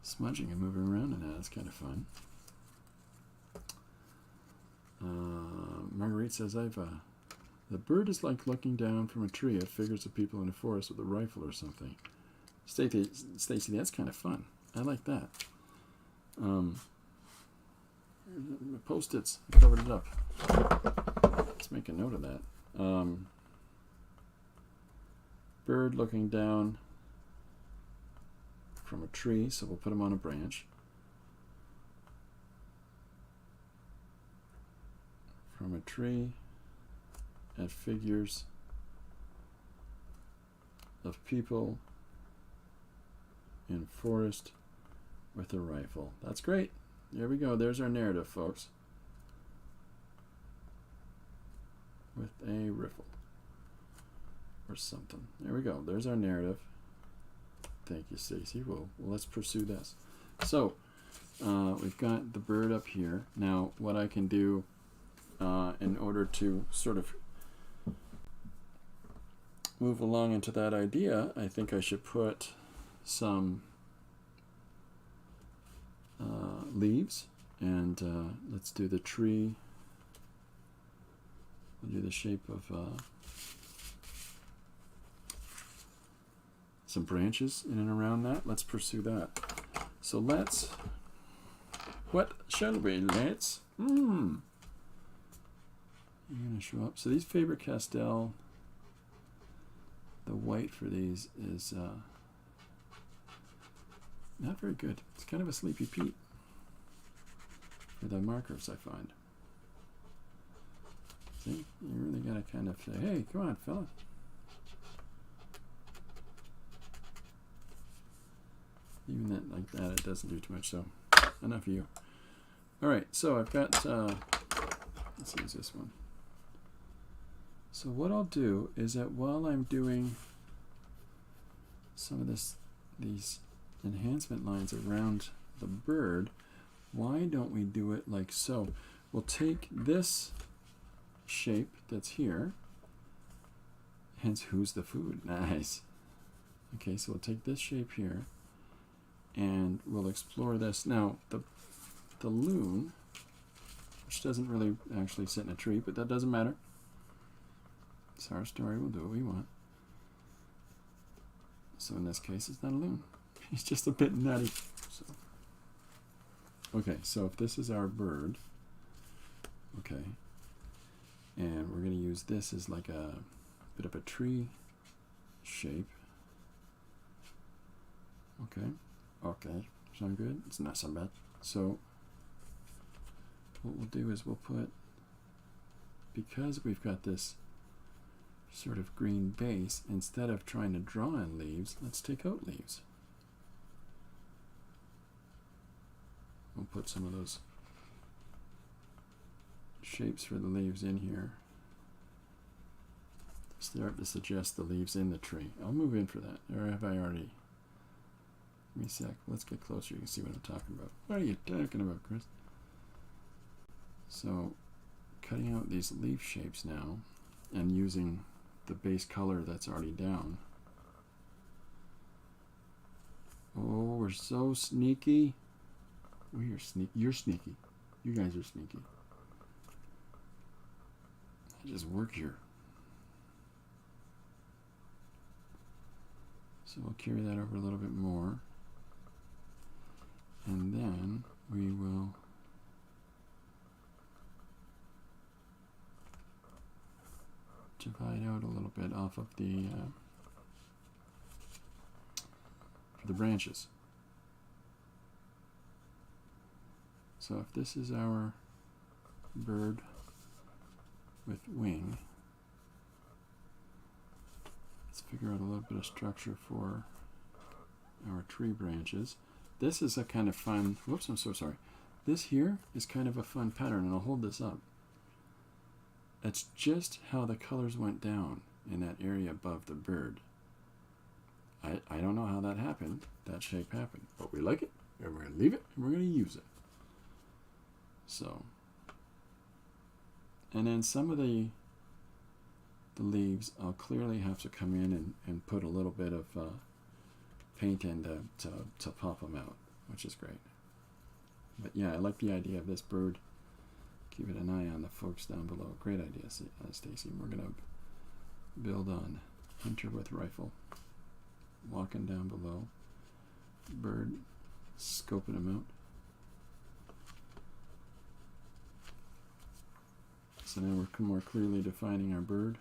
smudging and moving around in that. It's kind of fun. Marguerite says, the bird is like looking down from a tree at figures of people in a forest with a rifle or something. Stacy, that's kind of fun. I like that. Post-its, I covered it up. Let's make a note of that. Bird looking down from a tree, so we'll put him on a branch. From a tree at figures of people in forest with a rifle. That's great. There we go. There's our narrative, folks. With a rifle or something. There we go. There's our narrative. Thank you, Stacy. Well, let's pursue this. So we've got the bird up here. Now, what I can do in order to sort of move along into that idea, I think I should put some leaves, and let's do the tree. We'll do the shape of some branches in and around that. Let's pursue that. So what shall we? You're going to show up. So these Faber-Castell, the white for these is not very good. It's kind of a Sleepy Pete for the markers, I find. See, you really got to kind of say, hey, come on, fella. Even that, like that, it doesn't do too much, so enough of you. All right, so I've got, let's use this one. So what I'll do is that while I'm doing some of these enhancement lines around the bird, why don't we do it like so? We'll take this shape that's here, hence who's the food, nice. Okay, so we'll take this shape here, and we'll explore this. Now, the loon, which doesn't really actually sit in a tree, but that doesn't matter. It's our story, we'll do what we want. So in this case, it's not a loon. He's just a bit nutty. So. Okay, so if this is our bird, okay, and we're going to use this as like a bit of a tree shape. Okay, sound good? It's not so bad. So what we'll do is we'll put, because we've got this sort of green base, instead of trying to draw in leaves, let's take out leaves. We'll put some of those shapes for the leaves in here. Start to suggest the leaves in the tree. I'll move in for that. Or have I already? Give me a sec. Let's get closer. You can see what I'm talking about. What are you talking about, Chris? So, cutting out these leaf shapes now and using the base color that's already down. Oh, we're so sneaky. We are sneaky. You're sneaky. You guys are sneaky. I just work here. So we'll carry that over a little bit more. And then we will divide out a little bit off of the for the branches. So if this is our bird with wing, let's figure out a little bit of structure for our tree branches. This is a kind of fun, whoops, I'm so sorry. This here is kind of a fun pattern, and I'll hold this up. That's just how the colors went down in that area above the bird. I don't know how that happened. That shape happened. But we like it, and we're going to leave it, and we're going to use it. So, and then some of the leaves, I'll clearly have to come in and put a little bit of paint in to pop them out, which is great. But yeah, I like the idea of this bird. Keep an eye on the folks down below. Great idea, Stacy. We're going to build on hunter with rifle. Walking down below. Bird, scoping him out. So now we're more clearly defining our bird.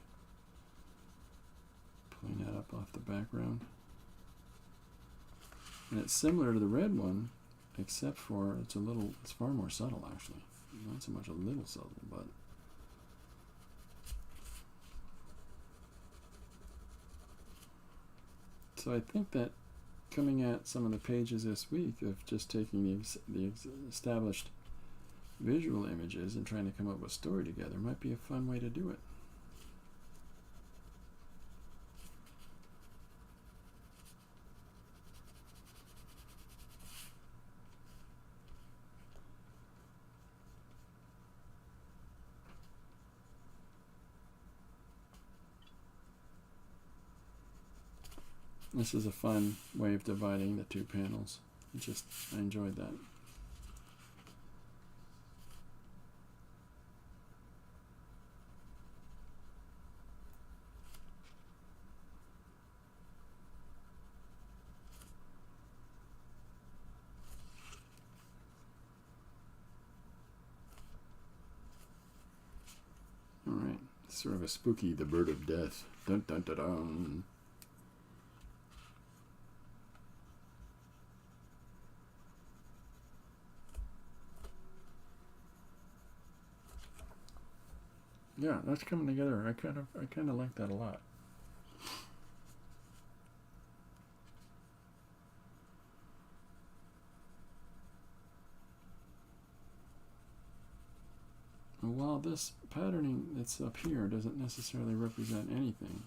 Pulling that up off the background. And it's similar to the red one, except for it's far more subtle actually. Not so much a little subtle, but so I think that coming at some of the pages this week of just taking the established visual images and trying to come up with a story together might be a fun way to do it. This is a fun way of dividing the two panels. I enjoyed that. All right, sort of a spooky, the bird of death. Dun dun dun dun. Yeah, that's coming together. I kind of like that a lot. While this patterning that's up here doesn't necessarily represent anything,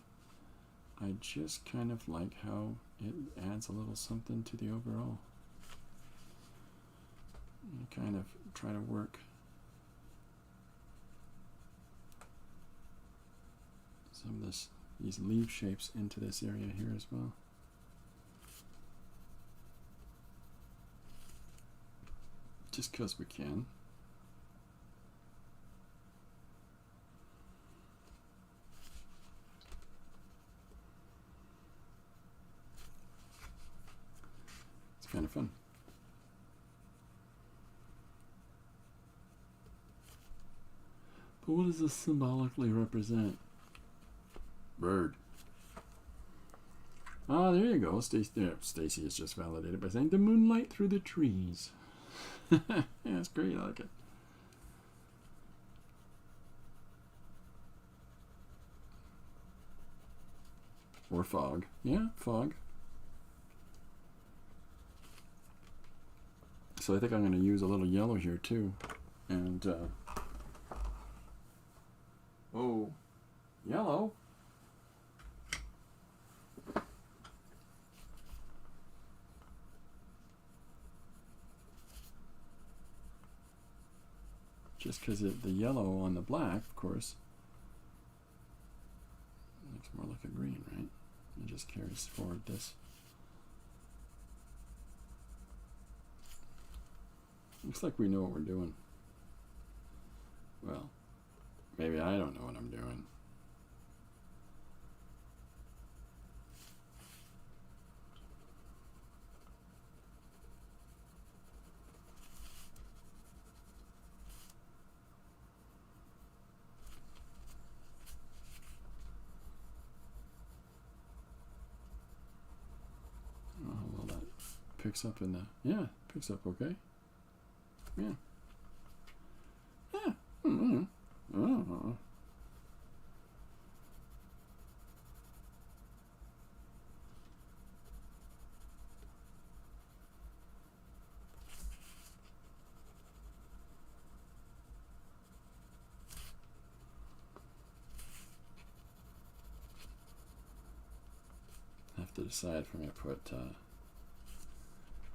I just kind of like how it adds a little something to the overall. You kind of try to work some of these leaf shapes into this area here as well. Just because we can. But what does this symbolically represent? Bird. Ah, there you go. Stacy is just validated by saying the moonlight through the trees. Yeah, it's great. I like it. Or fog. Yeah, fog. So I think I'm going to use a little yellow here too. And, oh, yellow. Just because the yellow on the black, of course, looks more like a green, right? It just carries forward this. Looks like we know what we're doing. Well, maybe I don't know what I'm doing. Oh, well, that picks up in the, yeah, picks up okay. Yeah. Yeah. Mm-hmm. Oh. I have to decide if I'm going to put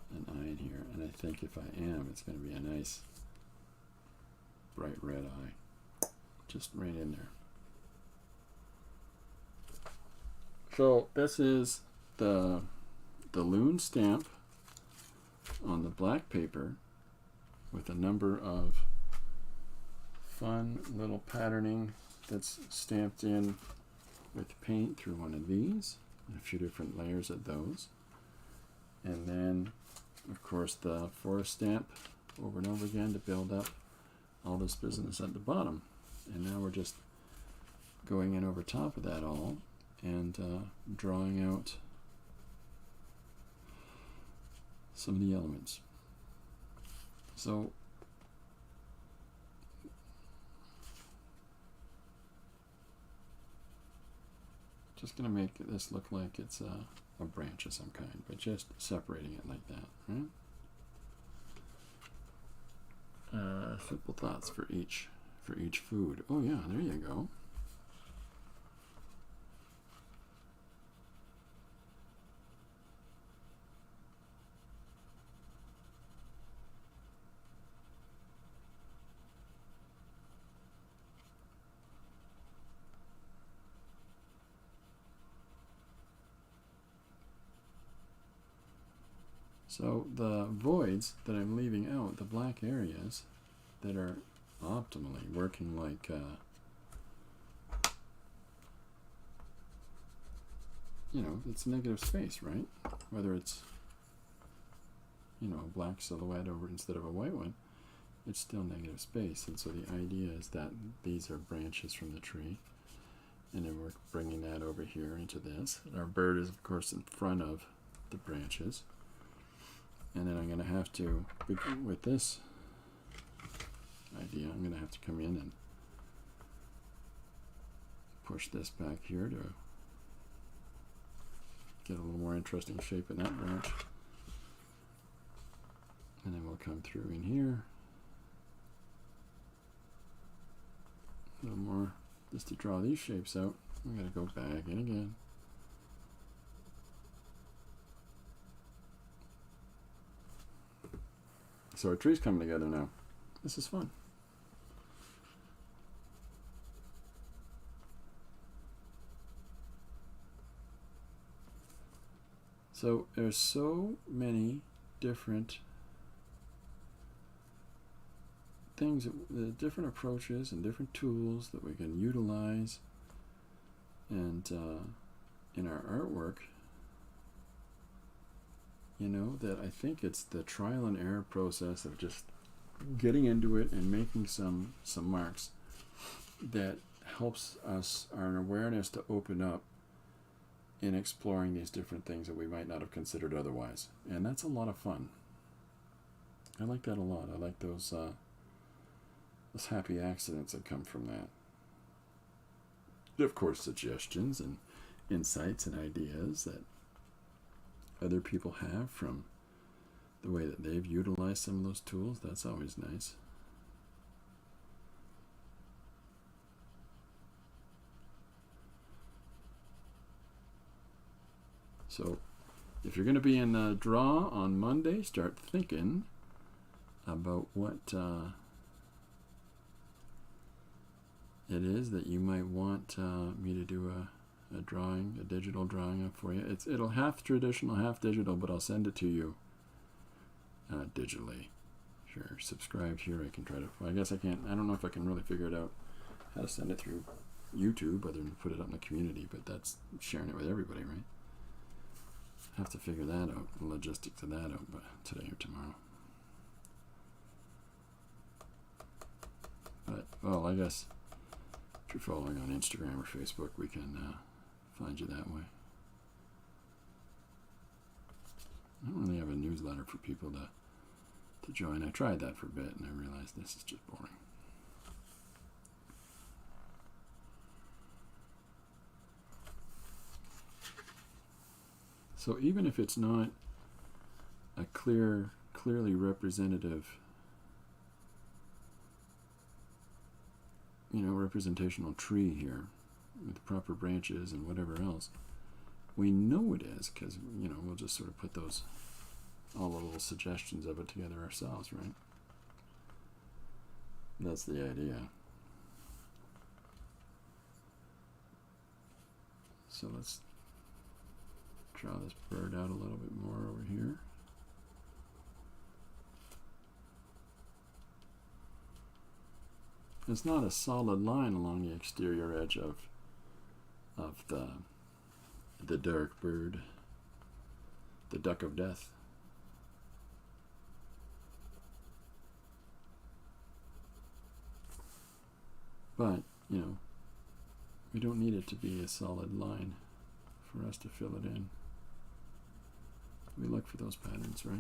an eye in here, and I think if I am, it's going to be a nice bright red eye, just right in there. So this is the loon stamp on the black paper with a number of fun little patterning that's stamped in with paint through one of these, and a few different layers of those. And then, of course, the forest stamp over and over again to build up all this business at the bottom. And now we're just going in over top of that all and drawing out some of the elements. So just going to make this look like it's a branch of some kind, but just separating it like that, right? Simple thoughts for each food. Oh yeah, there you go. So the voids that I'm leaving out, the black areas that are optimally working like you know, it's negative space, right? Whether it's, you know, a black silhouette over instead of a white one, it's still negative space. And so the idea is that these are branches from the tree, and then we're bringing that over here into this. And our bird is, of course, in front of the branches. And then I'm going to have to, with this idea, I'm going to have to come in and push this back here to get a little more interesting shape in that branch. And then we'll come through in here. A little more, just to draw these shapes out. I'm going to go back in again. So our tree's coming together now. This is fun. So there's so many different things, different approaches and different tools that we can utilize and in our artwork. You know, that I think it's the trial and error process of just getting into it and making some marks that helps us, our awareness to open up in exploring these different things that we might not have considered otherwise. And that's a lot of fun. I like that a lot. I like those happy accidents that come from that. Of course, suggestions and insights and ideas that other people have from the way that they've utilized some of those tools. That's always nice. So if you're going to be in the draw on Monday, start thinking about what it is that you might want me to do a drawing, a digital drawing up for you. It'll half traditional, half digital, but I'll send it to you digitally. Sure, subscribed here. I can try to. I guess I can't. I don't know if I can really figure it out how to send it through YouTube, other than put it up in the community. But that's sharing it with everybody, right? Have to figure that out, the logistics of that out, but today or tomorrow. But well, I guess if you're following on Instagram or Facebook, we can find you that way. I don't really have a newsletter for people to join. I tried that for a bit and I realized this is just boring. So even if it's not a clearly representative, representational tree here with proper branches and whatever else, we know it is because, we'll just sort of put all the little suggestions of it together ourselves, right? That's the idea. So let's draw this bird out a little bit more over here. It's not a solid line along the exterior edge of the dark bird, the duck of death. But, we don't need it to be a solid line for us to fill it in. We look for those patterns, right?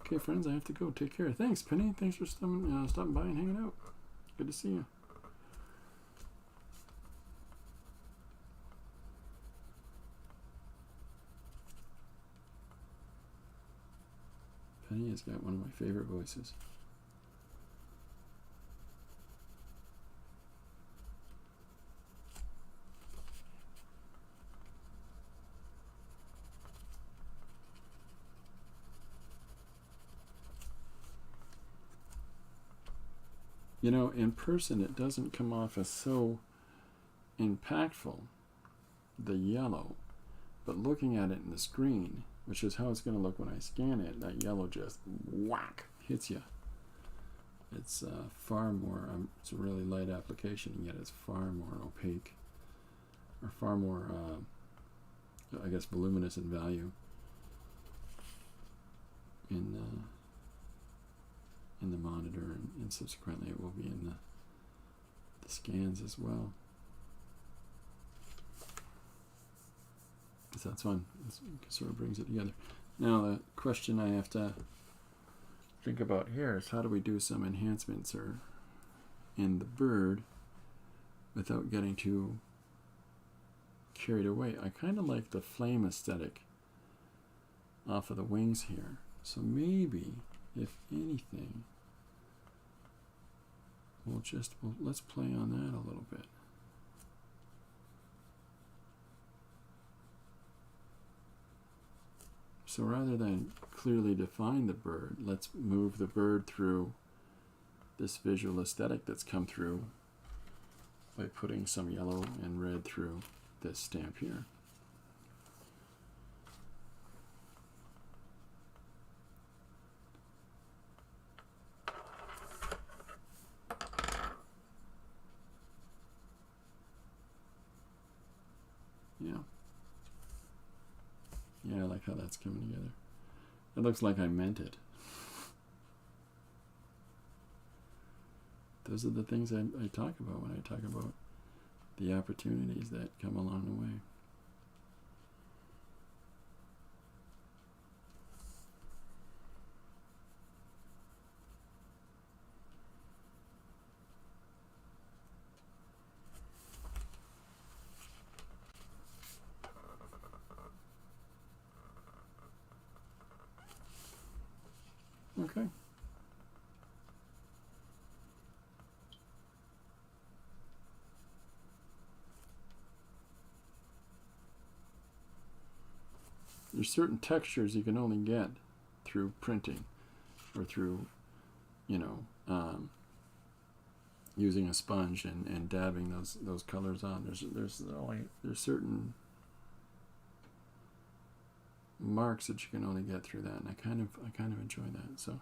Okay, friends, I have to go. Take care. Thanks, Penny. Thanks for stopping by and hanging out. Good to see you. Penny has got one of my favorite voices. In person it doesn't come off as so impactful, the yellow, but looking at it in the screen, which is how it's going to look when I scan it, that yellow just whack hits you. It's far more, it's a really light application, and yet it's far more opaque, or far more, I guess, voluminous in value in the monitor, and subsequently it will be in the scans as well. So that's fun. It sort of brings it together. Now the question I have to think about here is how do we do some enhancements in the bird without getting too carried away. I kind of like the flame aesthetic off of the wings here. So maybe, if anything, let's play on that a little bit. So rather than clearly define the bird, let's move the bird through this visual aesthetic that's come through by putting some yellow and red through this stamp here. Yeah, I like how that's coming together. It looks like I meant it. those are the things I talk about when I talk about the opportunities that come along the way. Okay. There's certain textures you can only get through printing or through, using a sponge and dabbing those colors on. There's certain marks that you can only get through that, and I kind of enjoy that. So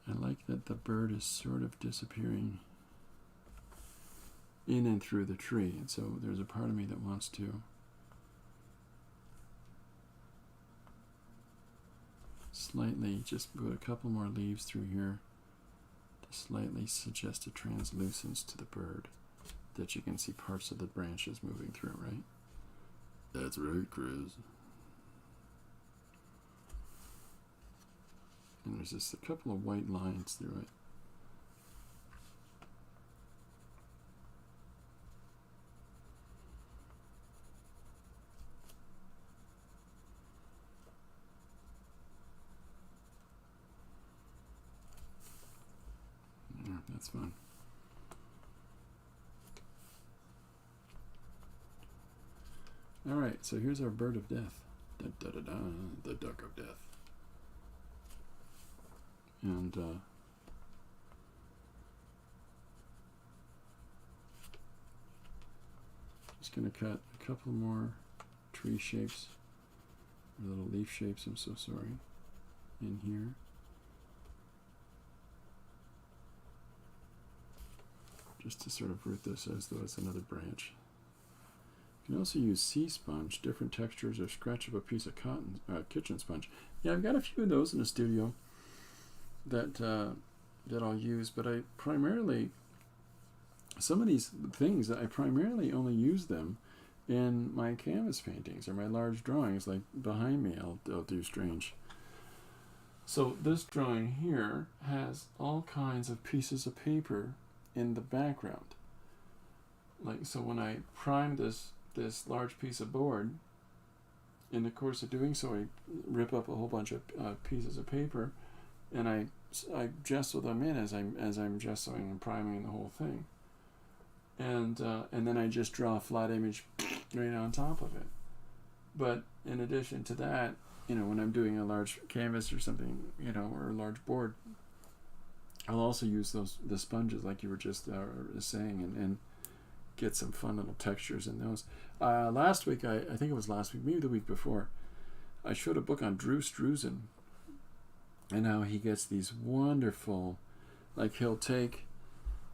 I like that the bird is sort of disappearing in and through the tree, and so there's a part of me that wants to slightly just put a couple more leaves through here to slightly suggest a translucence to the bird, that you can see parts of the branches moving through, right? That's right, Chris. And there's just a couple of white lines through it. Yeah, that's fun. All right, so here's our bird of death. Da, da, da, da, the duck of death. And just going to cut a couple more tree shapes, or little leaf shapes, I'm so sorry, in here. Just to sort of root this as though it's another branch. You can also use sea sponge, different textures, or scratch up a piece of cotton, kitchen sponge. Yeah, I've got a few of those in the studio that I'll use, but I primarily, some of these things, I primarily only use them in my canvas paintings or my large drawings. Like behind me, I'll do strange. So this drawing here has all kinds of pieces of paper in the background. Like, so when I prime this large piece of board, in the course of doing so, I rip up a whole bunch of pieces of paper, and I gesso them in as I'm gessoing and priming the whole thing, and then I just draw a flat image right on top of it. But in addition to that, when I'm doing a large canvas or something, or a large board, I'll also use the sponges like you were just saying, and get some fun little textures in those. Last week, I think it was last week, maybe the week before, I showed a book on Drew Struzan and how he gets these wonderful, like he'll take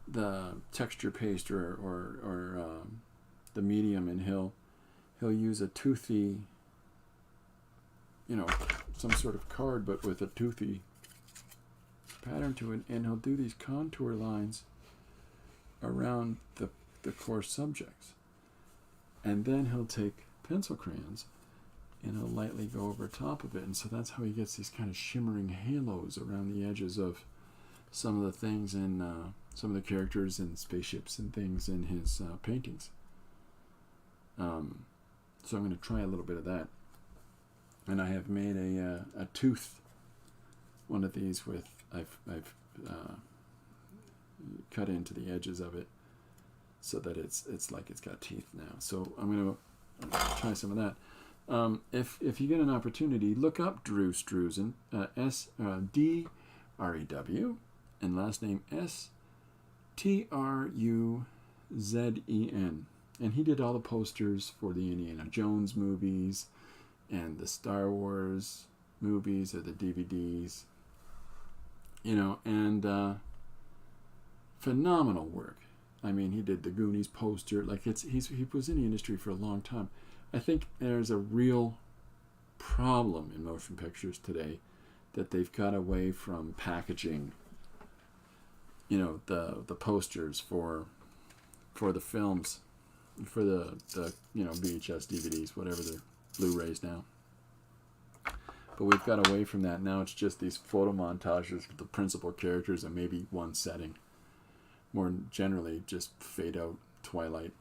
the texture paste or the medium, and he'll use a toothy, some sort of card, but with a toothy pattern to it, and he'll do these contour lines around the core subjects, and then he'll take pencil crayons and he'll lightly go over top of it, and so that's how he gets these kind of shimmering halos around the edges of some of the things in some of the characters and spaceships and things in his paintings. So I'm going to try a little bit of that, and I have made a tooth, one of these with I've cut into the edges of it, so that it's like it's got teeth now. So I'm going to try some of that. If you get an opportunity, look up Drew Struzan, D-R-E-W, and last name S-T-R-U-Z-E-N. And he did all the posters for the Indiana Jones movies and the Star Wars movies, or the DVDs, and phenomenal work. I mean, he did the Goonies poster. Like, he was in the industry for a long time. I think there's a real problem in motion pictures today that they've got away from packaging the posters for the films, for the VHS, DVDs, whatever the Blu-rays now. But we've got away from that. Now it's just these photo montages with the principal characters and maybe one setting. More generally, just fade out twilight,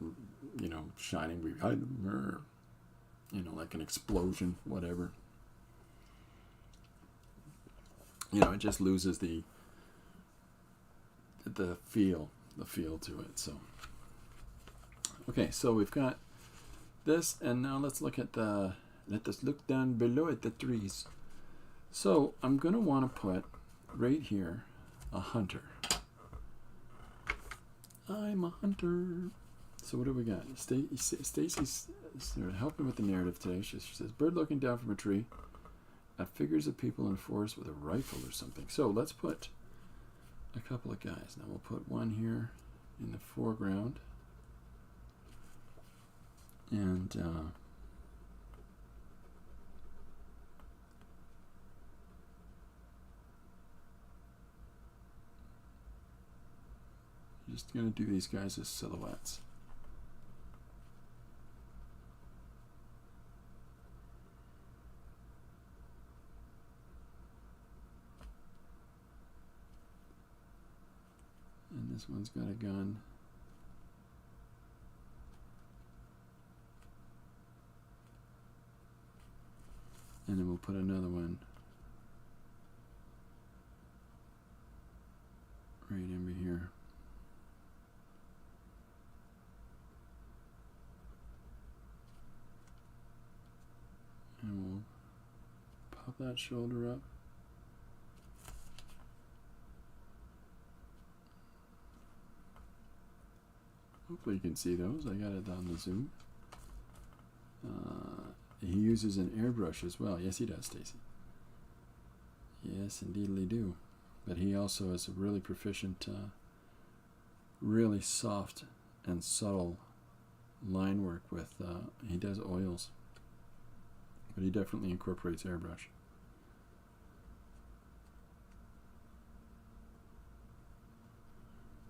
shining behind them, or, like an explosion, whatever. It just loses the feel to it. So, okay, so we've got this, and now let's look at let us look down below at the trees. So I'm going to want to put right here a hunter. I'm a hunter. So what do we got? Stacy's helping with the narrative today. She says, bird looking down from a tree at figures of people in a forest with a rifle or something. So let's put a couple of guys. Now we'll put one here in the foreground. And just going to do these guys as silhouettes. And this one's got a gun. And then we'll put another one right over here. And we'll pop that shoulder up. Hopefully you can see those. I got it on the zoom. He uses an airbrush as well. Yes, he does, Stacy. Yes, indeedly do. But he also is a really proficient, really soft and subtle line work with, he does oils. But he definitely incorporates airbrush.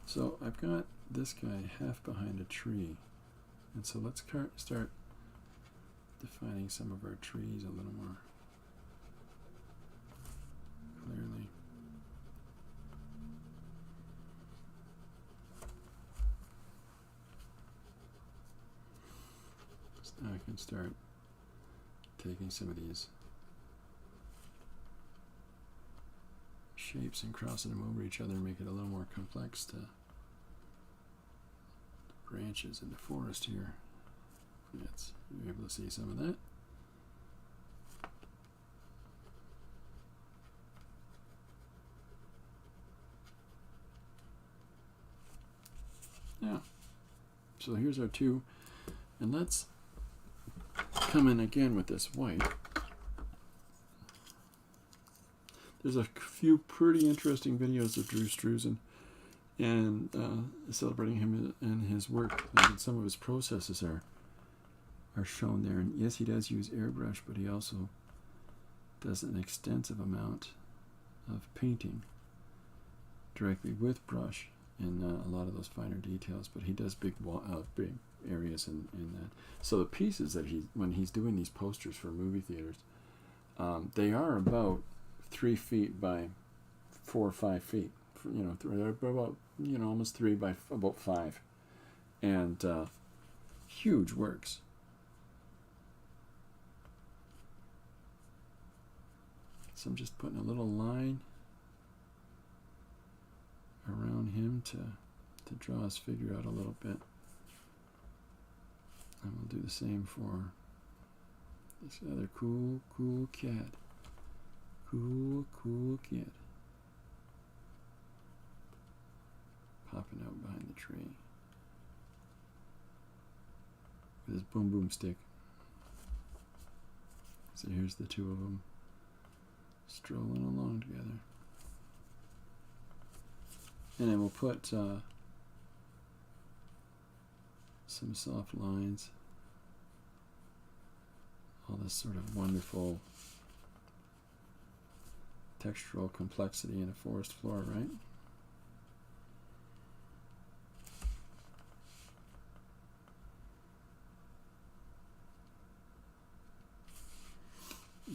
So I've got this guy half behind a tree. And so let's start defining some of our trees a little more clearly. So now I can start taking some of these shapes and crossing them over each other and make it a little more complex to branches in the forest here. Yes, you're able to see some of that. Yeah. So here's our two. And let's come in again with this white. There's a few pretty interesting videos of Drew Struzan and celebrating him and his work. And some of his processes are shown there. And yes, he does use airbrush, but he also does an extensive amount of painting directly with brush in a lot of those finer details. But he does big areas in that. So the pieces that when he's doing these posters for movie theaters, they are about 3 feet by 4 or 5 feet. They're about almost 3 by about 5, and huge works. So I'm just putting a little line around him to draw his figure out a little bit. And we'll do the same for this other cool cat. Cool cat. Popping out behind the tree with his boom stick. So here's the two of them strolling along together. And then we'll put some soft lines. All this sort of wonderful textural complexity in a forest floor, right?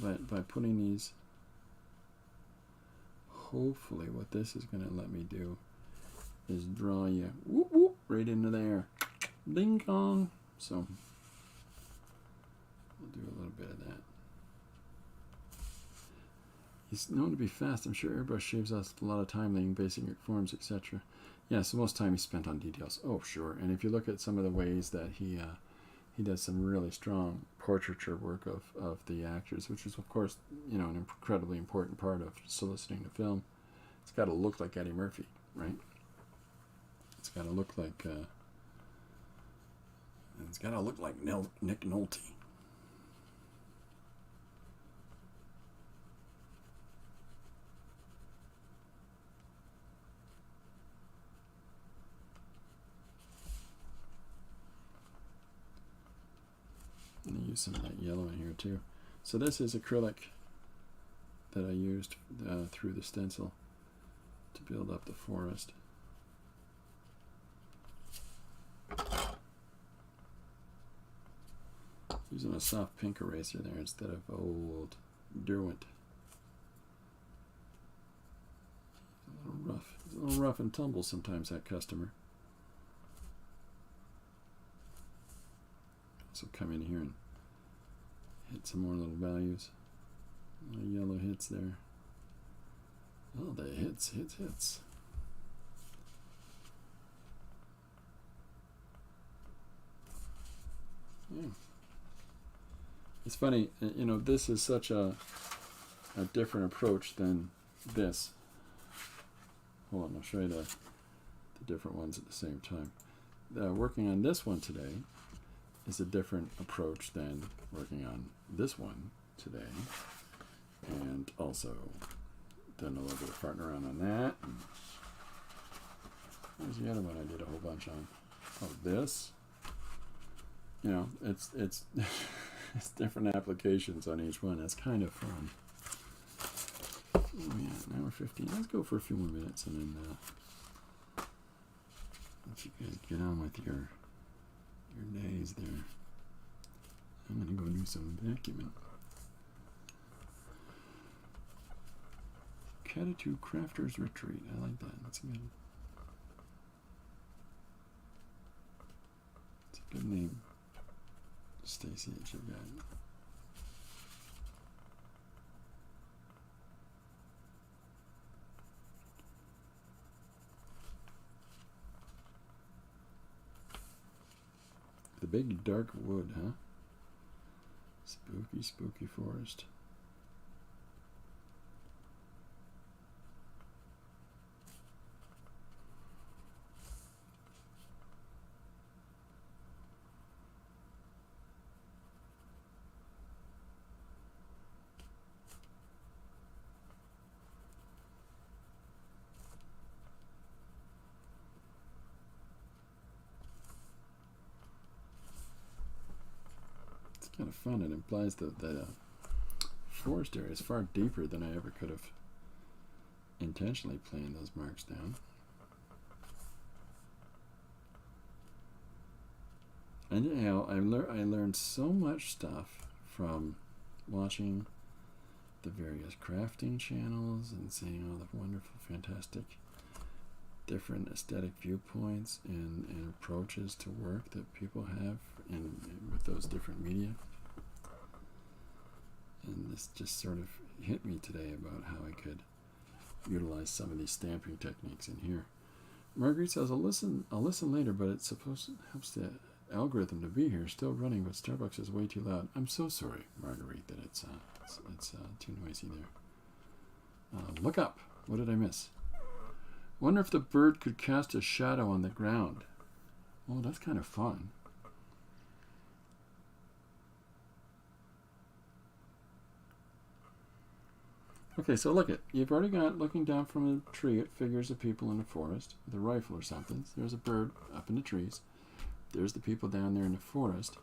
by putting these, hopefully what this is going to let me do is draw you whoop, whoop, right into there. Ding dong. So we'll do a little bit of that. He's known to be fast. I'm sure airbrush shaves us a lot of time laying basic forms, etc. Yeah, so most time he spent on details. Oh, sure. And if you look at some of the ways that he does some really strong portraiture work of the actors, which is, of course, you know, an incredibly important part of soliciting the film. It's got to look like Eddie Murphy, right? It's got to look like Nick Nolte. And I use some of that yellow in here too. So this is acrylic that I used through the stencil to build up the forest. Using a soft pink eraser there instead of old Derwent. It's a little rough and tumble sometimes, that customer. So come in here and hit some more little values. Little yellow hits there. Oh, the hits. Yeah. It's funny, you know, this is such a different approach than this. Hold on, I'll show you the different ones at the same time. Working on this one today is a different approach than working on this one today. And also done a little bit of farting around on that. There's the other one I did a whole bunch on. Oh, this. You know, it's it's different applications on each one. That's kind of fun. Oh yeah, an hour 15. Let's go for a few more minutes and then let you guys get on with your days there. I'm gonna go do some vacuuming. Catatu Crafter's Retreat. I like that. That's good. It's a good name, Stacy, that you've got. The big dark wood, huh? Spooky, spooky forest. Kind of fun. It implies that the forest area is far deeper than I ever could have intentionally planned those marks down. And you know, I learned so much stuff from watching the various crafting channels and seeing all the wonderful, fantastic, different aesthetic viewpoints and approaches to work that people have with those different media. And this just sort of hit me today about how I could utilize some of these stamping techniques in here. Marguerite says, I'll listen later, but it's supposed to help the algorithm to be here. Still running, but Starbucks is way too loud. I'm so sorry, Marguerite, that it's too noisy there. Look up. What did I miss? Wonder if the bird could cast a shadow on the ground. Oh, that's kind of fun. Okay, so look you've already got, looking down from a tree at figures of people in the forest with a rifle or something. There's a bird up in the trees. There's the people down there in the forest.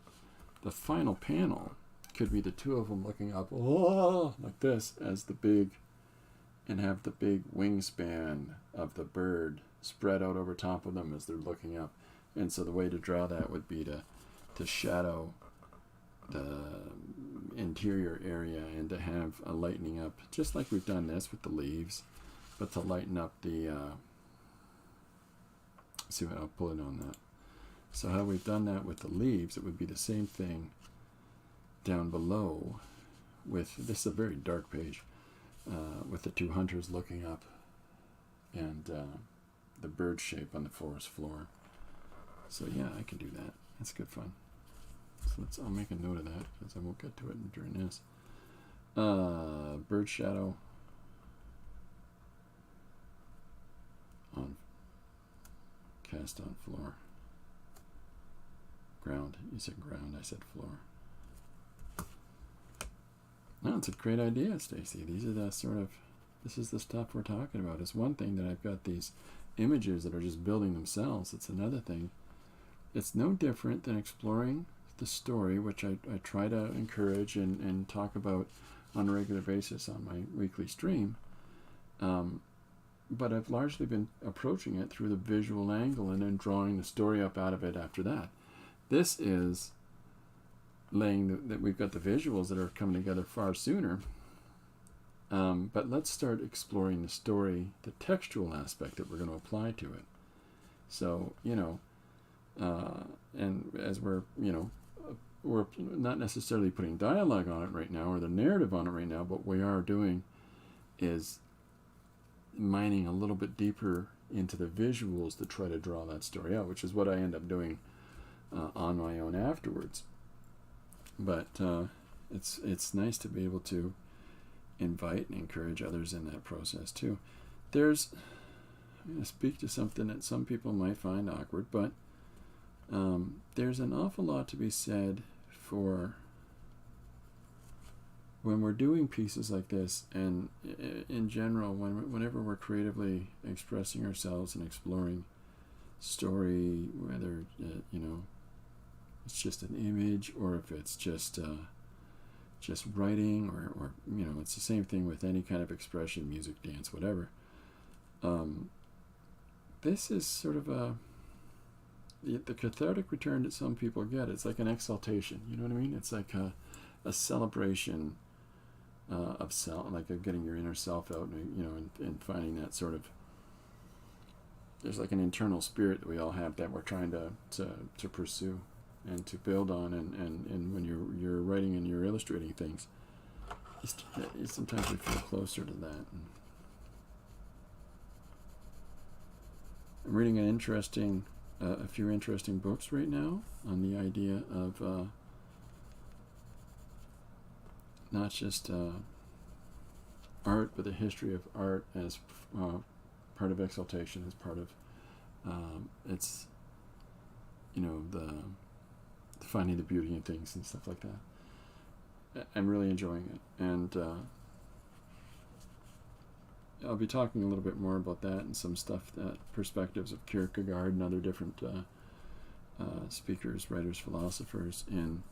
The final panel could be the two of them looking up, oh, like this, as the big, and have the big wingspan of the bird spread out over top of them as they're looking up. And so the way to draw that would be to shadow the interior area, and to have a lightening up, just like we've done this with the leaves, but to lighten up the, see what, I'll pull it on that. So how we've done that with the leaves, it would be the same thing down below with, this is a very dark page, with the two hunters looking up and the bird shape on the forest floor. So yeah, I can do that. That's good fun. So I'll make a note of that because I won't get to it during this. Bird shadow on cast on floor. Ground. You said ground. I said floor. No, it's a great idea, Stacy. These are the sort of, this is the stuff we're talking about. It's one thing that I've got these images that are just building themselves. It's another thing. It's no different than exploring the story, which I try to encourage and talk about on a regular basis on my weekly stream. But I've largely been approaching it through the visual angle and then drawing the story up out of it after that. This is laying that we've got the visuals that are coming together far sooner. But let's start exploring the story, the textual aspect that we're going to apply to it. So, you know, and as we're not necessarily putting dialogue on it right now or the narrative on it right now, but what we are doing is mining a little bit deeper into the visuals to try to draw that story out, which is what I end up doing on my own afterwards. But it's nice to be able to invite and encourage others in that process too. I'm going to speak to something that some people might find awkward, but there's an awful lot to be said for when we're doing pieces like this, and in general, whenever we're creatively expressing ourselves and exploring story, whether it's just an image or if it's just writing, or it's the same thing with any kind of expression, music, dance, whatever. This is sort of the cathartic return that some people get. It's like an exaltation, you know what I mean? It's like a celebration of self, like of getting your inner self out, and finding that sort of, there's like an internal spirit that we all have that we're trying to pursue and to build on, and when you're writing and you're illustrating things, sometimes we feel closer to that. I'm reading a few interesting books right now on the idea of not just art, but the history of art as part of exaltation, as part of it's the finding the beauty in things and stuff like that. I'm really enjoying it, and I'll be talking a little bit more about that and some stuff, perspectives of Kierkegaard and other different speakers, writers, philosophers in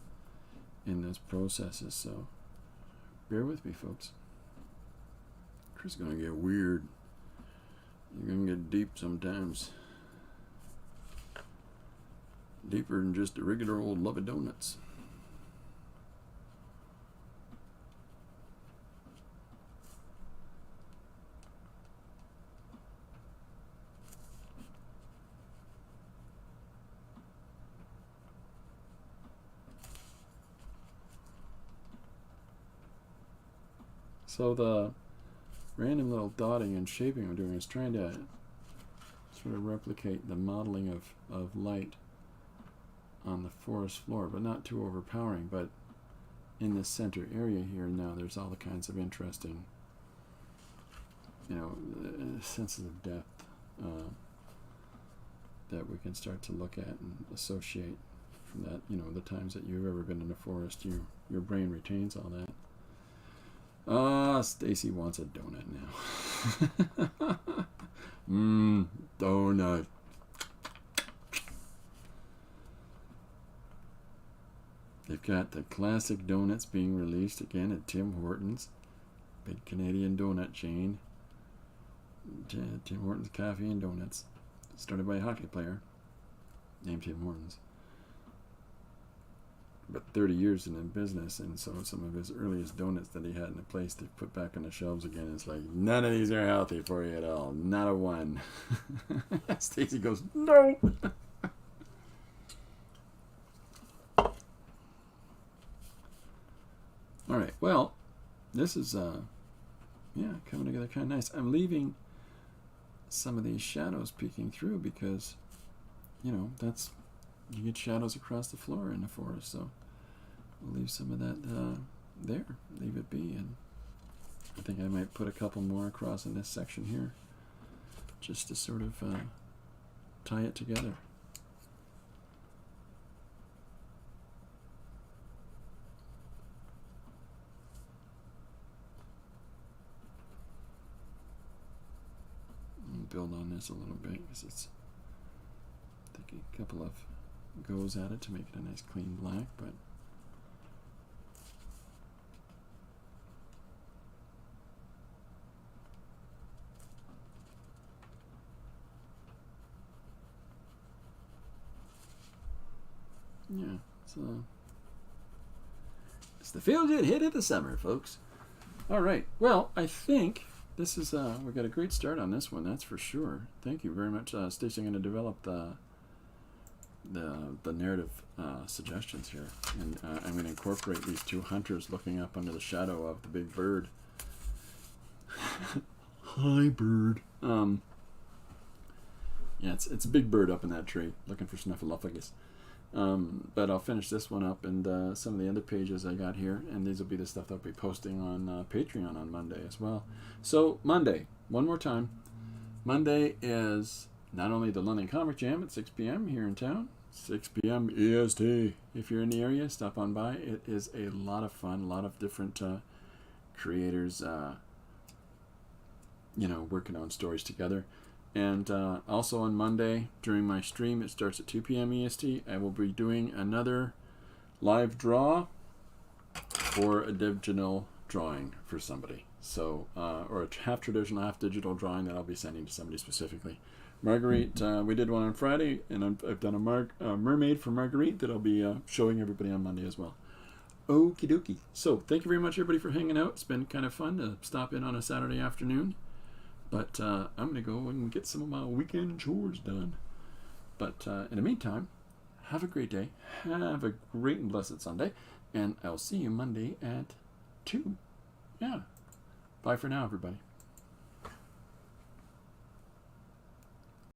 those processes. So bear with me, folks. It's going to get weird. You're going to get deep sometimes. Deeper than just a regular old love of donuts. So the random little dotting and shaping I'm doing is trying to sort of replicate the modeling of light on the forest floor, but not too overpowering. But in this center area here now, there's all the kinds of interesting, senses of depth that we can start to look at and associate from that. The times that you've ever been in a forest, your brain retains all that. Stacy wants a donut now. Donut. They've got the classic donuts being released again at Tim Hortons, big Canadian donut chain. Tim Hortons Coffee and Donuts, started by a hockey player named Tim Hortons. but 30 years in business, and so some of his earliest donuts that he had in a place to put back on the shelves again, it's like, none of these are healthy for you at all. Not a one. Stacy goes, no. All right, well, this is, yeah, coming together kind of nice. I'm leaving some of these shadows peeking through because, you know, that's, you get shadows across the floor in the forest, so I'll leave some of that there, leave it be, and I think I might put a couple more across in this section here, just to sort of tie it together. Build on this a little bit because it's taking a couple of goes at it to make it a nice clean black, but yeah, it's the feel good hit of the summer, folks. All right, well, I think this is, we got a great start on this one, that's for sure. Thank you very much, Stacey. I'm going to develop the narrative suggestions here, and I'm going to incorporate these two hunters looking up under the shadow of the big bird. Hi, bird. Yeah, it's a big bird up in that tree looking for Snuffleupagus. But I'll finish this one up, and some of the other pages I got here, and these will be the stuff that I'll be posting on Patreon on Monday as well. So Monday, one more time, Monday is not only the London Comic Jam at 6 p.m. here in town, 6 p.m. EST. If you're in the area, stop on by. It is a lot of fun, a lot of different creators, you know, working on stories together. And also on Monday, during my stream, it starts at 2 p.m. EST, I will be doing another live draw for a digital drawing for somebody. So, or a half traditional, half digital drawing that I'll be sending to somebody specifically. Marguerite, we did one on Friday, and I've done a mermaid for Marguerite that I'll be showing everybody on Monday as well. Okie dokie. So, thank you very much, everybody, for hanging out. It's been kind of fun to stop in on a Saturday afternoon. But I'm going to go and get some of my weekend chores done. But in the meantime, have a great day. Have a great and blessed Sunday. And I'll see you Monday at 2. Yeah. Bye for now, everybody.